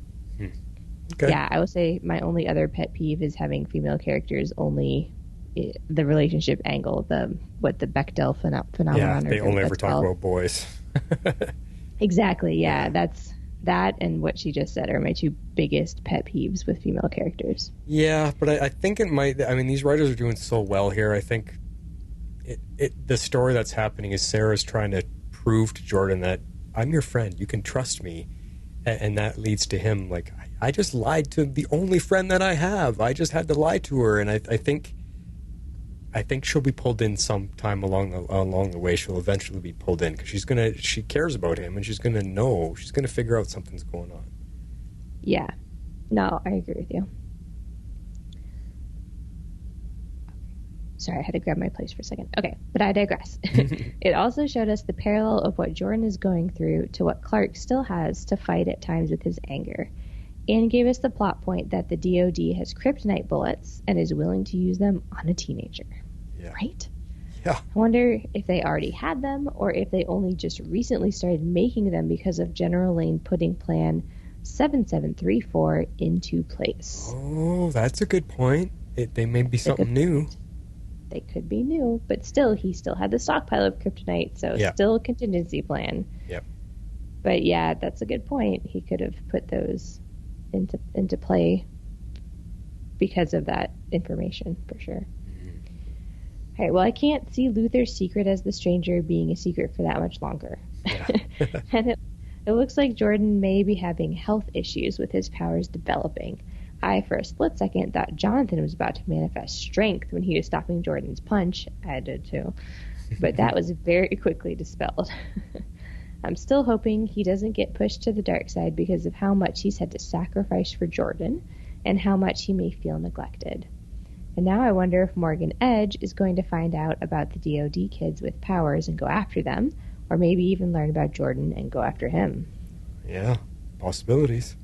Okay. Yeah, I would say my only other pet peeve is having female characters only the relationship angle, the Bechdel phenomenon. Yeah, they only ever talk about boys. Exactly, yeah. That's that and what she just said are my two biggest pet peeves with female characters. Yeah, but I think it might... I mean, these writers are doing so well here. I think the story that's happening is Sarah's trying to prove to Jordan that I'm your friend, you can trust me. And that leads to him, like, I just lied to the only friend that I have. I just had to lie to her. And I think she'll be pulled in sometime along the way. She'll eventually be pulled in because she cares about him and she's going to figure out something's going on. Yeah. No, I agree with you. Sorry, I had to grab my place for a second. Okay, but I digress. It also showed us the parallel of what Jordan is going through to what Clark still has to fight at times with his anger, and gave us the plot point that the DoD has kryptonite bullets and is willing to use them on a teenager. Yeah. Right? Yeah. I wonder if they already had them or if they only just recently started making them because of General Lane putting Plan 7734 into place. Oh, that's a good point. They may be something new. They could be new, but still, he still had the stockpile of kryptonite, so still a contingency plan. Yep. But yeah, that's a good point. He could have put those into play because of that information, for sure. Mm-hmm. All right, well, I can't see Luthor's secret as the stranger being a secret for that much longer. Yeah. And it looks like Jordan may be having health issues with his powers developing. I, for a split second, thought Johnathan was about to manifest strength when he was stopping Jordan's punch. I did too. But that was very quickly dispelled. I'm still hoping he doesn't get pushed to the dark side because of how much he's had to sacrifice for Jordan and how much he may feel neglected. And now I wonder if Morgan Edge is going to find out about the DoD kids with powers and go after them, or maybe even learn about Jordan and go after him. Yeah, possibilities.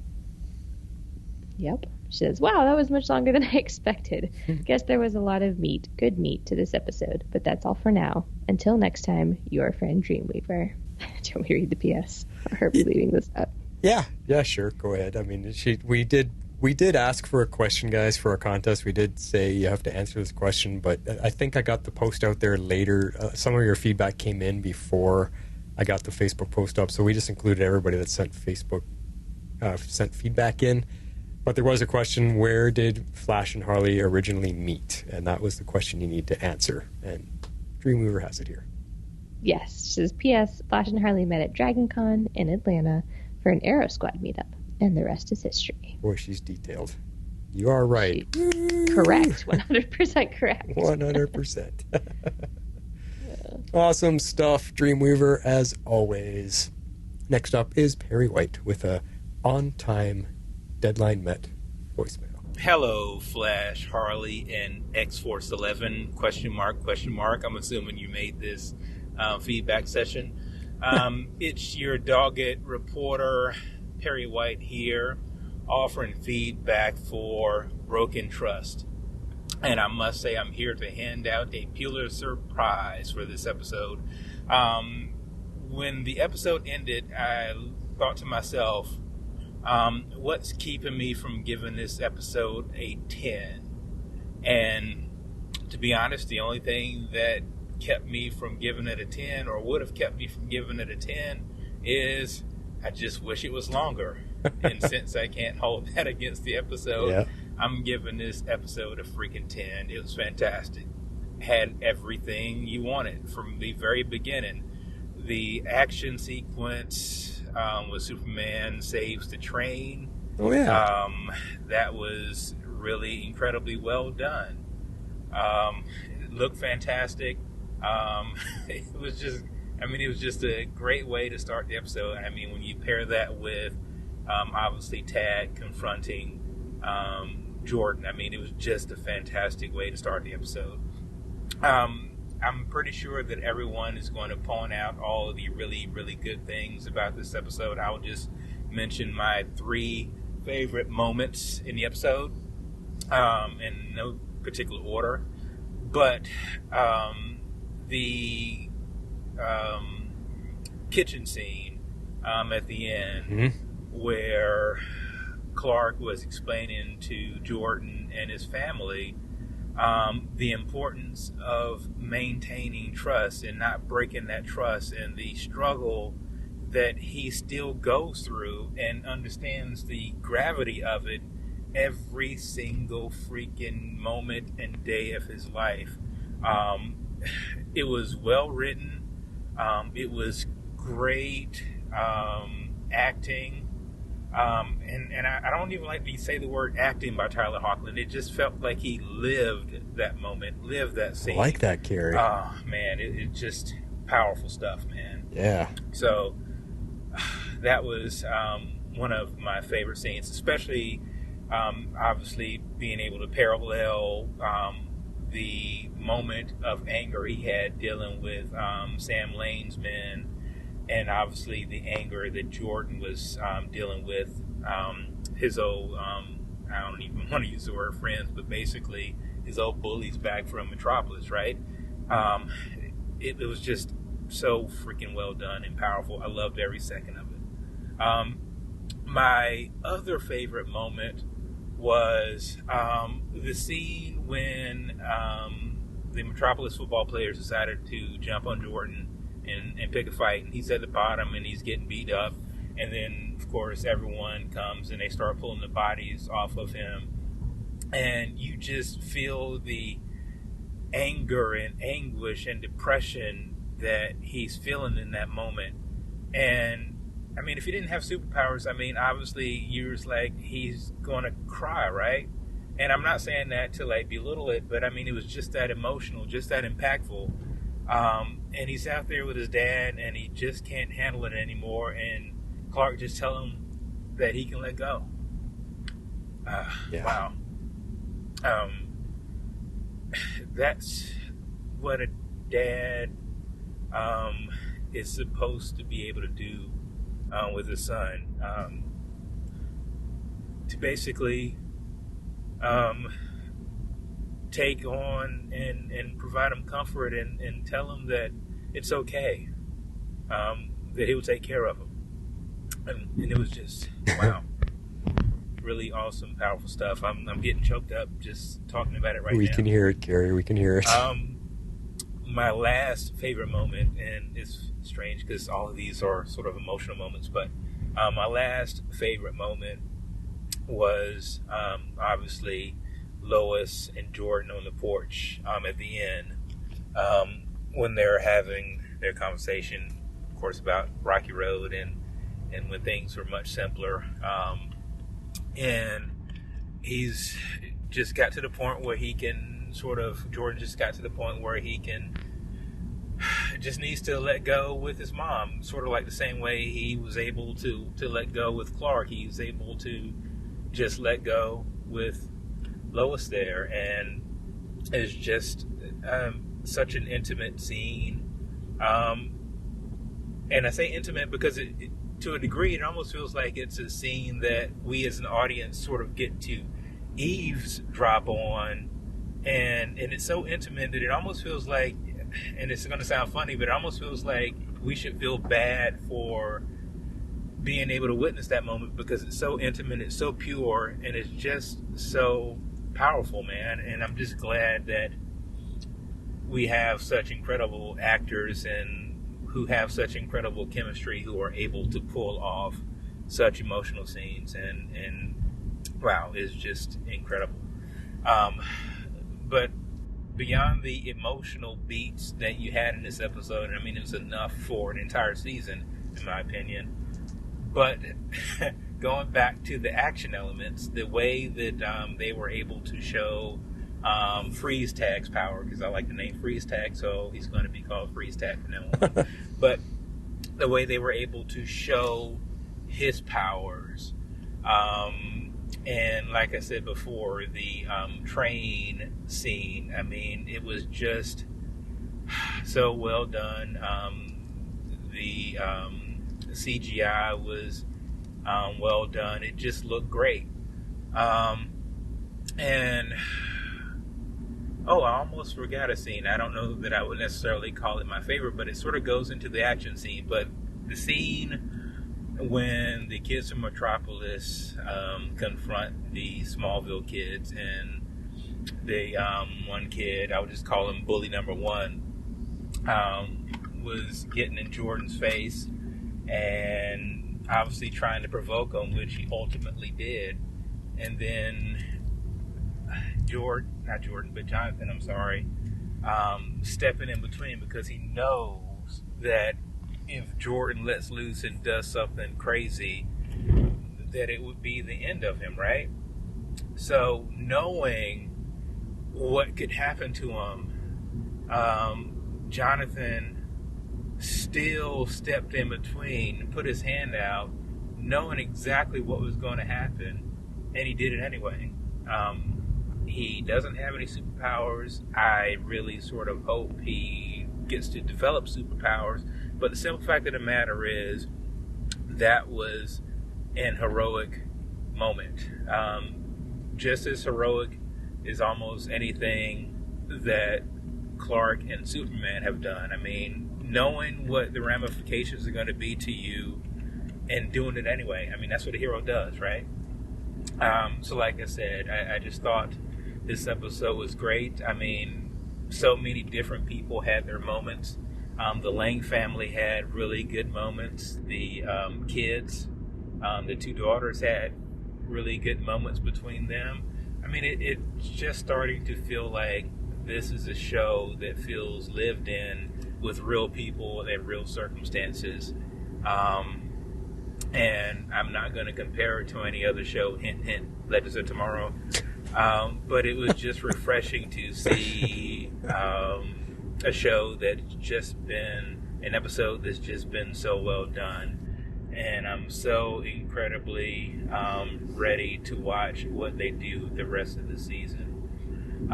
Yep. She says, wow, that was much longer than I expected. Guess there was a lot of good meat to this episode, but that's all for now. Until next time, your friend Dreamweaver. Do you want me to read the PS? Or are we leaving this up? Yeah, sure. Go ahead. I mean, we did ask for a question, guys, for a contest. We did say you have to answer this question, but I think I got the post out there later. Some of your feedback came in before I got the Facebook post up, so we just included everybody that sent feedback in. But there was a question, where did Flash and Harley originally meet? And that was the question you need to answer. And Dreamweaver has it here. Yes, she says, P.S. Flash and Harley met at DragonCon in Atlanta for an Arrow Squad meetup, and the rest is history. Boy, she's detailed. You are right. Correct. 100% correct. 100%. Awesome stuff, Dreamweaver, as always. Next up is Perry White with a on-time deadline met voicemail. Hello, Flash, Harley, and X-Force 11, question mark. I'm assuming you made this feedback session. It's your dogged reporter, Perry White here, offering feedback for Broken Trust. And I must say I'm here to hand out a Pulitzer Prize for this episode. When the episode ended, I thought to myself, what's keeping me from giving this episode a 10? And to be honest, the only thing that kept me from giving it a 10, or would have kept me from giving it a 10, is I just wish it was longer. And since I can't hold that against the episode, I'm giving this episode a freaking 10. It was fantastic. Had everything you wanted from the very beginning. The action sequence with Superman saves the train. Oh, yeah. That was really incredibly well done. It looked fantastic. It was just a great way to start the episode. I mean, when you pair that with, obviously, Tad confronting Jordan, I mean, it was just a fantastic way to start the episode. I'm pretty sure that everyone is going to point out all of the really, really good things about this episode. I'll just mention my 3 favorite moments in the episode, in no particular order. But the kitchen scene at the end, where Clark was explaining to Jordan and his family the importance of maintaining trust and not breaking that trust, and the struggle that he still goes through and understands the gravity of it every single freaking moment and day of his life. It was well written. It was great acting. And I don't even like to say the word acting by Tyler Hoechlin. It just felt like he lived that moment, lived that scene. I like that, Carrie. Oh, man, it just powerful stuff, man. Yeah. So that was one of my favorite scenes, especially obviously being able to parallel the moment of anger he had dealing with Sam Lane's men, and obviously the anger that Jordan was dealing with his old, I don't even want to use the word friends, but basically his old bullies back from Metropolis, right? It was just so freaking well done and powerful. I loved every second of it. My other favorite moment was the scene when the Metropolis football players decided to jump on Jordan and pick a fight, and he's at the bottom and he's getting beat up, and then of course everyone comes and they start pulling the bodies off of him, and you just feel the anger and anguish and depression that he's feeling in that moment. And I mean, if he didn't have superpowers, I mean, obviously you're just like, he's gonna cry, right? And I'm not saying that to like belittle it, but I mean, it was just that emotional, just that impactful. And he's out there with his dad, and he just can't handle it anymore. And Clark just tell him that he can let go. Wow. That's what a dad is supposed to be able to do with his son. To basically take on and provide him comfort and tell him that it's okay, that he will take care of him. And it was just, wow. Really awesome, powerful stuff. I'm getting choked up just talking about it right now. We can hear it, Gary. We can hear it. My last favorite moment, and it's strange because all of these are sort of emotional moments, but my last favorite moment was obviously Lois and Jordan on the porch at the end, when they're their conversation, of course, about Rocky Road and when things were much simpler. And he's just got to the point where he can Jordan just got to the point where he just needs to let go with his mom, sort of like the same way he was able to let go with Clark. He was able to just let go with Lois there, and it's just such an intimate scene. And I say intimate because to a degree, it almost feels like it's a scene that we as an audience sort of get to eavesdrop on, and it's so intimate that it almost feels like, and it's going to sound funny, but it almost feels like we should feel bad for being able to witness that moment because it's so intimate, it's so pure, and it's just so powerful, man. And I'm just glad that we have such incredible actors and who have such incredible chemistry who are able to pull off such emotional scenes, and wow, it's just incredible. But beyond the emotional beats that you had in this episode, I mean, it was enough for an entire season, in my opinion. But going back to the action elements, the way that they were able to show Freeze Tag's power, because I like the name Freeze Tag, so he's going to be called Freeze Tag from now on. But the way they were able to show his powers, and like I said before, the train scene, I mean, it was just so well done. The CGI was well done. It just looked great. And I almost forgot a scene. I don't know that I would necessarily call it my favorite, but it sort of goes into the action scene. But the scene when the kids from Metropolis confront the Smallville kids, and the one kid, I would just call him bully number one, was getting in Jordan's face and obviously trying to provoke him, which he ultimately did. And then Johnathan, I'm sorry, stepping in between, because he knows that if Jordan lets loose and does something crazy, that it would be the end of him, right? So knowing what could happen to him, Johnathan still stepped in between, put his hand out, knowing exactly what was going to happen, and he did it anyway. He doesn't have any superpowers. I really sort of hope he gets to develop superpowers, but the simple fact of the matter is that was an heroic moment. Just as heroic as almost anything that Clark and Superman have done. I mean, knowing what the ramifications are going to be to you and doing it anyway. I mean, that's what a hero does, right? So like I said, I just thought this episode was great. I mean, so many different people had their moments. The Lang family had really good moments. The kids, the two daughters, had really good moments between them. I mean, it's just starting to feel like this is a show that feels lived in with real people and real circumstances. And I'm not going to compare it to any other show, hint, hint, Legends of Tomorrow. But it was just refreshing to see a show that's just been, an episode that's just been so well done. And I'm so incredibly ready to watch what they do the rest of the season.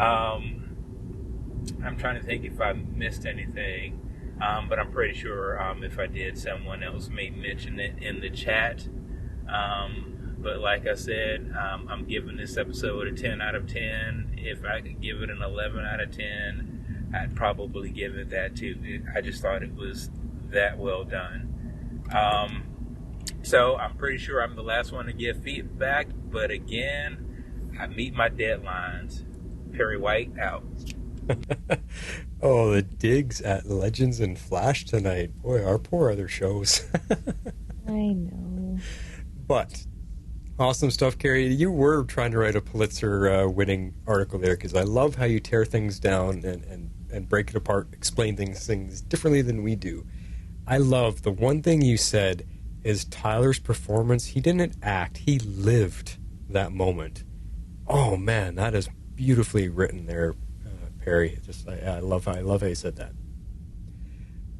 I'm trying to think if I missed anything, but I'm pretty sure if I did, someone else may mention it in the chat. But like I said, I'm giving this episode a 10 out of 10. If I could give it an 11 out of 10, I'd probably give it that too. I just thought it was that well done. So I'm pretty sure I'm the last one to give feedback, but again, I meet my deadlines. Perry White out. Oh, the digs at Legends and Flash tonight. Boy, our poor other shows. I know. But awesome stuff, Carrie. You were trying to write a Pulitzer winning article there, because I love how you tear things down and and break it apart, explain things differently than we do. I love the one thing you said is Tyler's performance. He didn't act, he lived that moment. Oh man, that is beautifully written there, Perry. I love how you said that.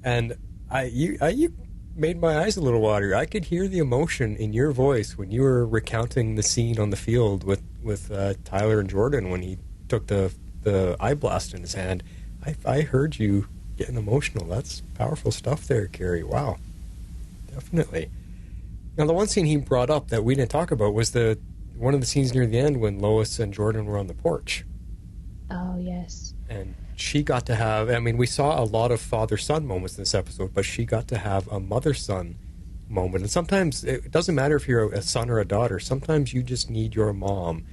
And you made my eyes a little watery. I could hear the emotion in your voice when you were recounting the scene on the field with Tyler and Jordan when he took the eye blast in his hand. I heard you getting emotional. That's powerful stuff there, Carrie. Wow. Definitely. Now, the one scene he brought up that we didn't talk about was one of the scenes near the end when Lois and Jordan were on the porch. Oh, yes. And she got to have, I mean, we saw a lot of father-son moments in this episode, but she got to have a mother-son moment. And sometimes it doesn't matter if you're a son or a daughter. Sometimes you just need your mom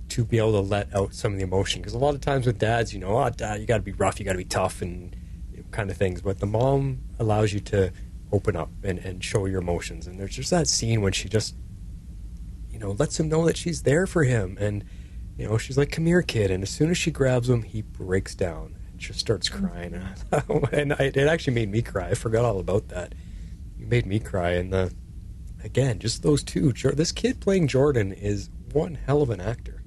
to be able to let out some of the emotion. Because a lot of times with dads, Dad, you got to be rough, you got to be tough and kind of things. But the mom allows you to open up and show your emotions. And there's just that scene when she just, lets him know that she's there for him. And, she's like, come here, kid. And as soon as she grabs him, he breaks down and just starts crying. And it actually made me cry. I forgot all about that. It made me cry. And again, just those two. This kid playing Jordan is one hell of an actor.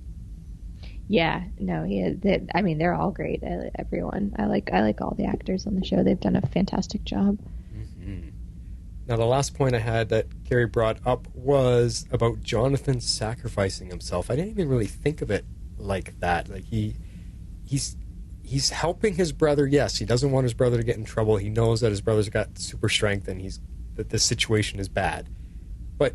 Yeah, no, he is. I mean, they're all great. Everyone. I like all the actors on the show. They've done a fantastic job. Mm-hmm. Now, the last point I had that Carrie brought up was about Johnathan sacrificing himself. I didn't even really think of it like that. Like he's helping his brother. Yes, he doesn't want his brother to get in trouble. He knows that his brother's got super strength and that this situation is bad. But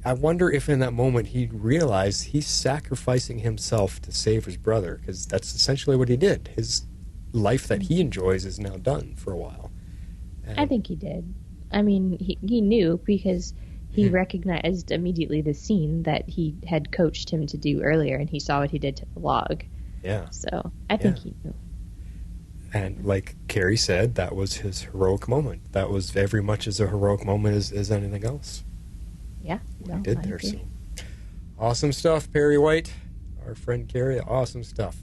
I wonder if in that moment he realized he's sacrificing himself to save his brother, because that's essentially what he did. His life that he enjoys is now done for a while. And I think he did. I mean, he knew because he recognized immediately the scene that he had coached him to do earlier, and he saw what he did to the log. Yeah. So I think he knew. And like Carrie said, that was his heroic moment. That was every much as a heroic moment as anything else. Yeah. What he did there. So awesome stuff, Perry White, our friend Carrie. Awesome stuff.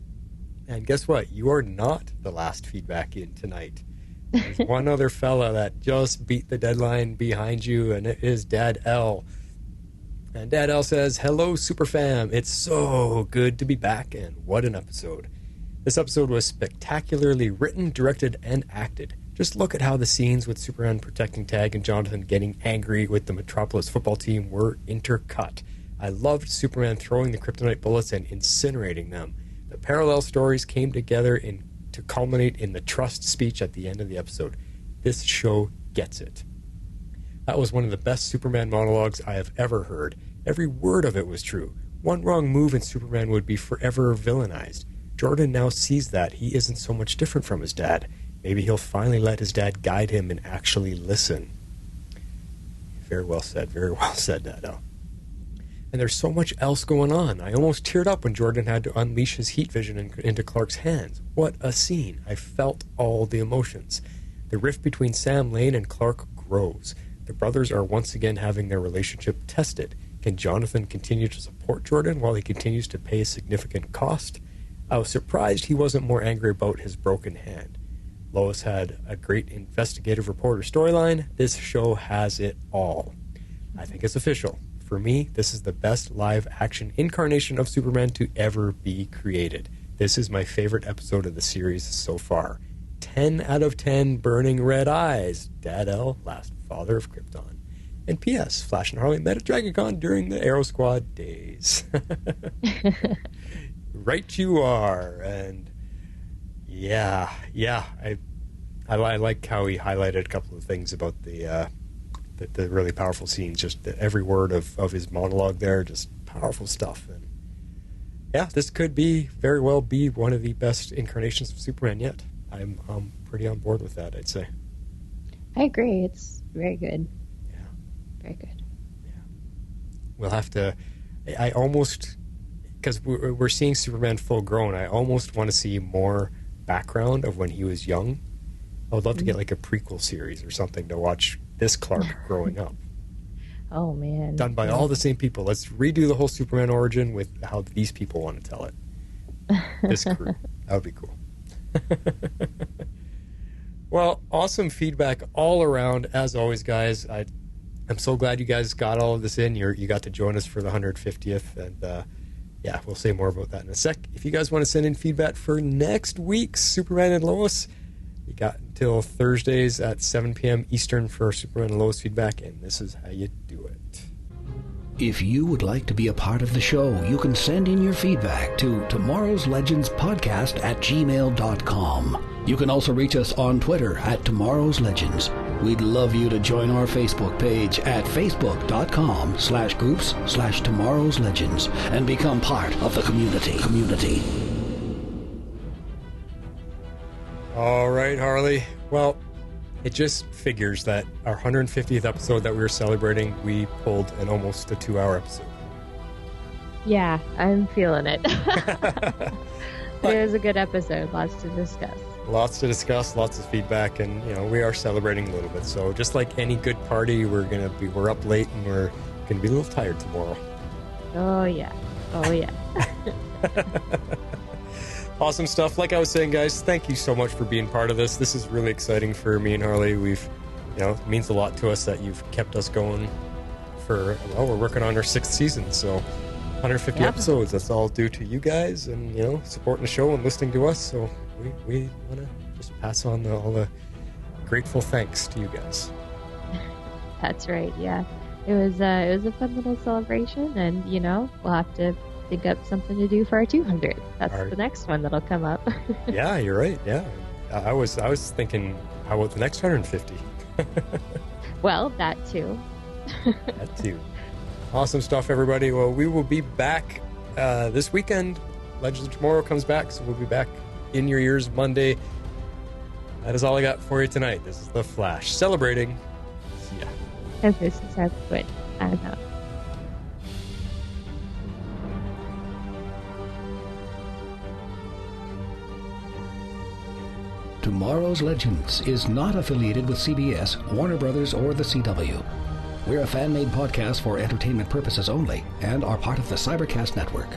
And guess what? You are not the last feedback in tonight. There's one other fella that just beat the deadline behind you, and it is Dad L. And Dad L says, hello, Superfam. It's so good to be back, and what an episode. This episode was spectacularly written, directed, and acted. Just look at how the scenes with Superman protecting Tag and Johnathan getting angry with the Metropolis football team were intercut. I loved Superman throwing the kryptonite bullets and incinerating them. The parallel stories came together to culminate in the trust speech at the end of the episode. This show gets it. That was one of the best Superman monologues I have ever heard. Every word of it was true. One wrong move and Superman would be forever villainized. Jordan now sees that he isn't so much different from his dad. Maybe he'll finally let his dad guide him and actually listen. Very well said, Dad. And there's so much else going on. I almost teared up when Jordan had to unleash his heat vision into Clark's hands. What a scene. I felt all the emotions. The rift between Sam Lane and Clark grows. The brothers are once again having their relationship tested. Can Johnathan continue to support Jordan while he continues to pay a significant cost? I was surprised he wasn't more angry about his broken hand. Lois had a great investigative reporter storyline. This show has it all. I think it's official. For me, this is the best live-action incarnation of Superman to ever be created. This is my favorite episode of the series so far. 10 out of 10 burning red eyes. Dad L, last father of Krypton. And P.S. Flash and Harley met at DragonCon during the Arrow Squad days. Right you are. And I like how he highlighted a couple of things about the really powerful scenes. Just every word of his monologue there, just powerful stuff. And yeah, this could very well be one of the best incarnations of Superman yet. I'm pretty on board with that, I'd say. I agree. It's very good. Yeah. Very good. Yeah. We'll have to... I almost... Because we're seeing Superman full grown, I almost want to see more background of when he was young. I would love to get like a prequel series or something to watch this Clark growing up. Oh, man. Done by all the same people. Let's redo the whole Superman origin with how these people want to tell it. This crew. That would be cool. Well, awesome feedback all around, as always, guys. I'm so glad you guys got all of this in. You got to join us for the 150th, and yeah, we'll say more about that in a sec. If you guys want to send in feedback for next week's Superman and Lois, you got until Thursdays at 7 p.m. Eastern for Superman and Lois feedback, and this is how you do it. If you would like to be a part of the show, you can send in your feedback to Tomorrow's Legends Podcast at gmail.com. You can also reach us on Twitter at Tomorrow's Legends. We'd love you to join our Facebook page at facebook.com/groups/Tomorrow's Legends and become part of the community. All right, Harley. Well, it just figures that our 150th episode that we were celebrating, we pulled an almost a 2-hour episode. Yeah, I'm feeling it. It was a good episode. Lots to discuss. Lots to discuss, lots of feedback, and we are celebrating a little bit. So just like any good party, we're up late and we're gonna be a little tired tomorrow. Oh yeah. Awesome stuff. Like I was saying, guys, thank you so much for being part of this. This is really exciting for me and Harley. It means a lot to us that you've kept us going we're working on our 6th season, so 150 episodes. That's all due to you guys and, supporting the show and listening to us. So we want to just pass on all the grateful thanks to you guys. That's right. Yeah, it was a fun little celebration, and we'll have to think up something to do for our 200. That's the next one that'll come up. Yeah, you're right. Yeah, I was thinking, how about the next 150? Well, that too. That too. Awesome stuff, everybody. Well, we will be back this weekend. Legends of Tomorrow comes back, so we'll be back in your ears Monday. That is all I got for you tonight. This is The Flash celebrating. See ya. And this is how good. I'm out. Tomorrow's Legends is not affiliated with CBS, Warner Brothers, or the CW. We're a fan-made podcast for entertainment purposes only and are part of the Cybercast Network.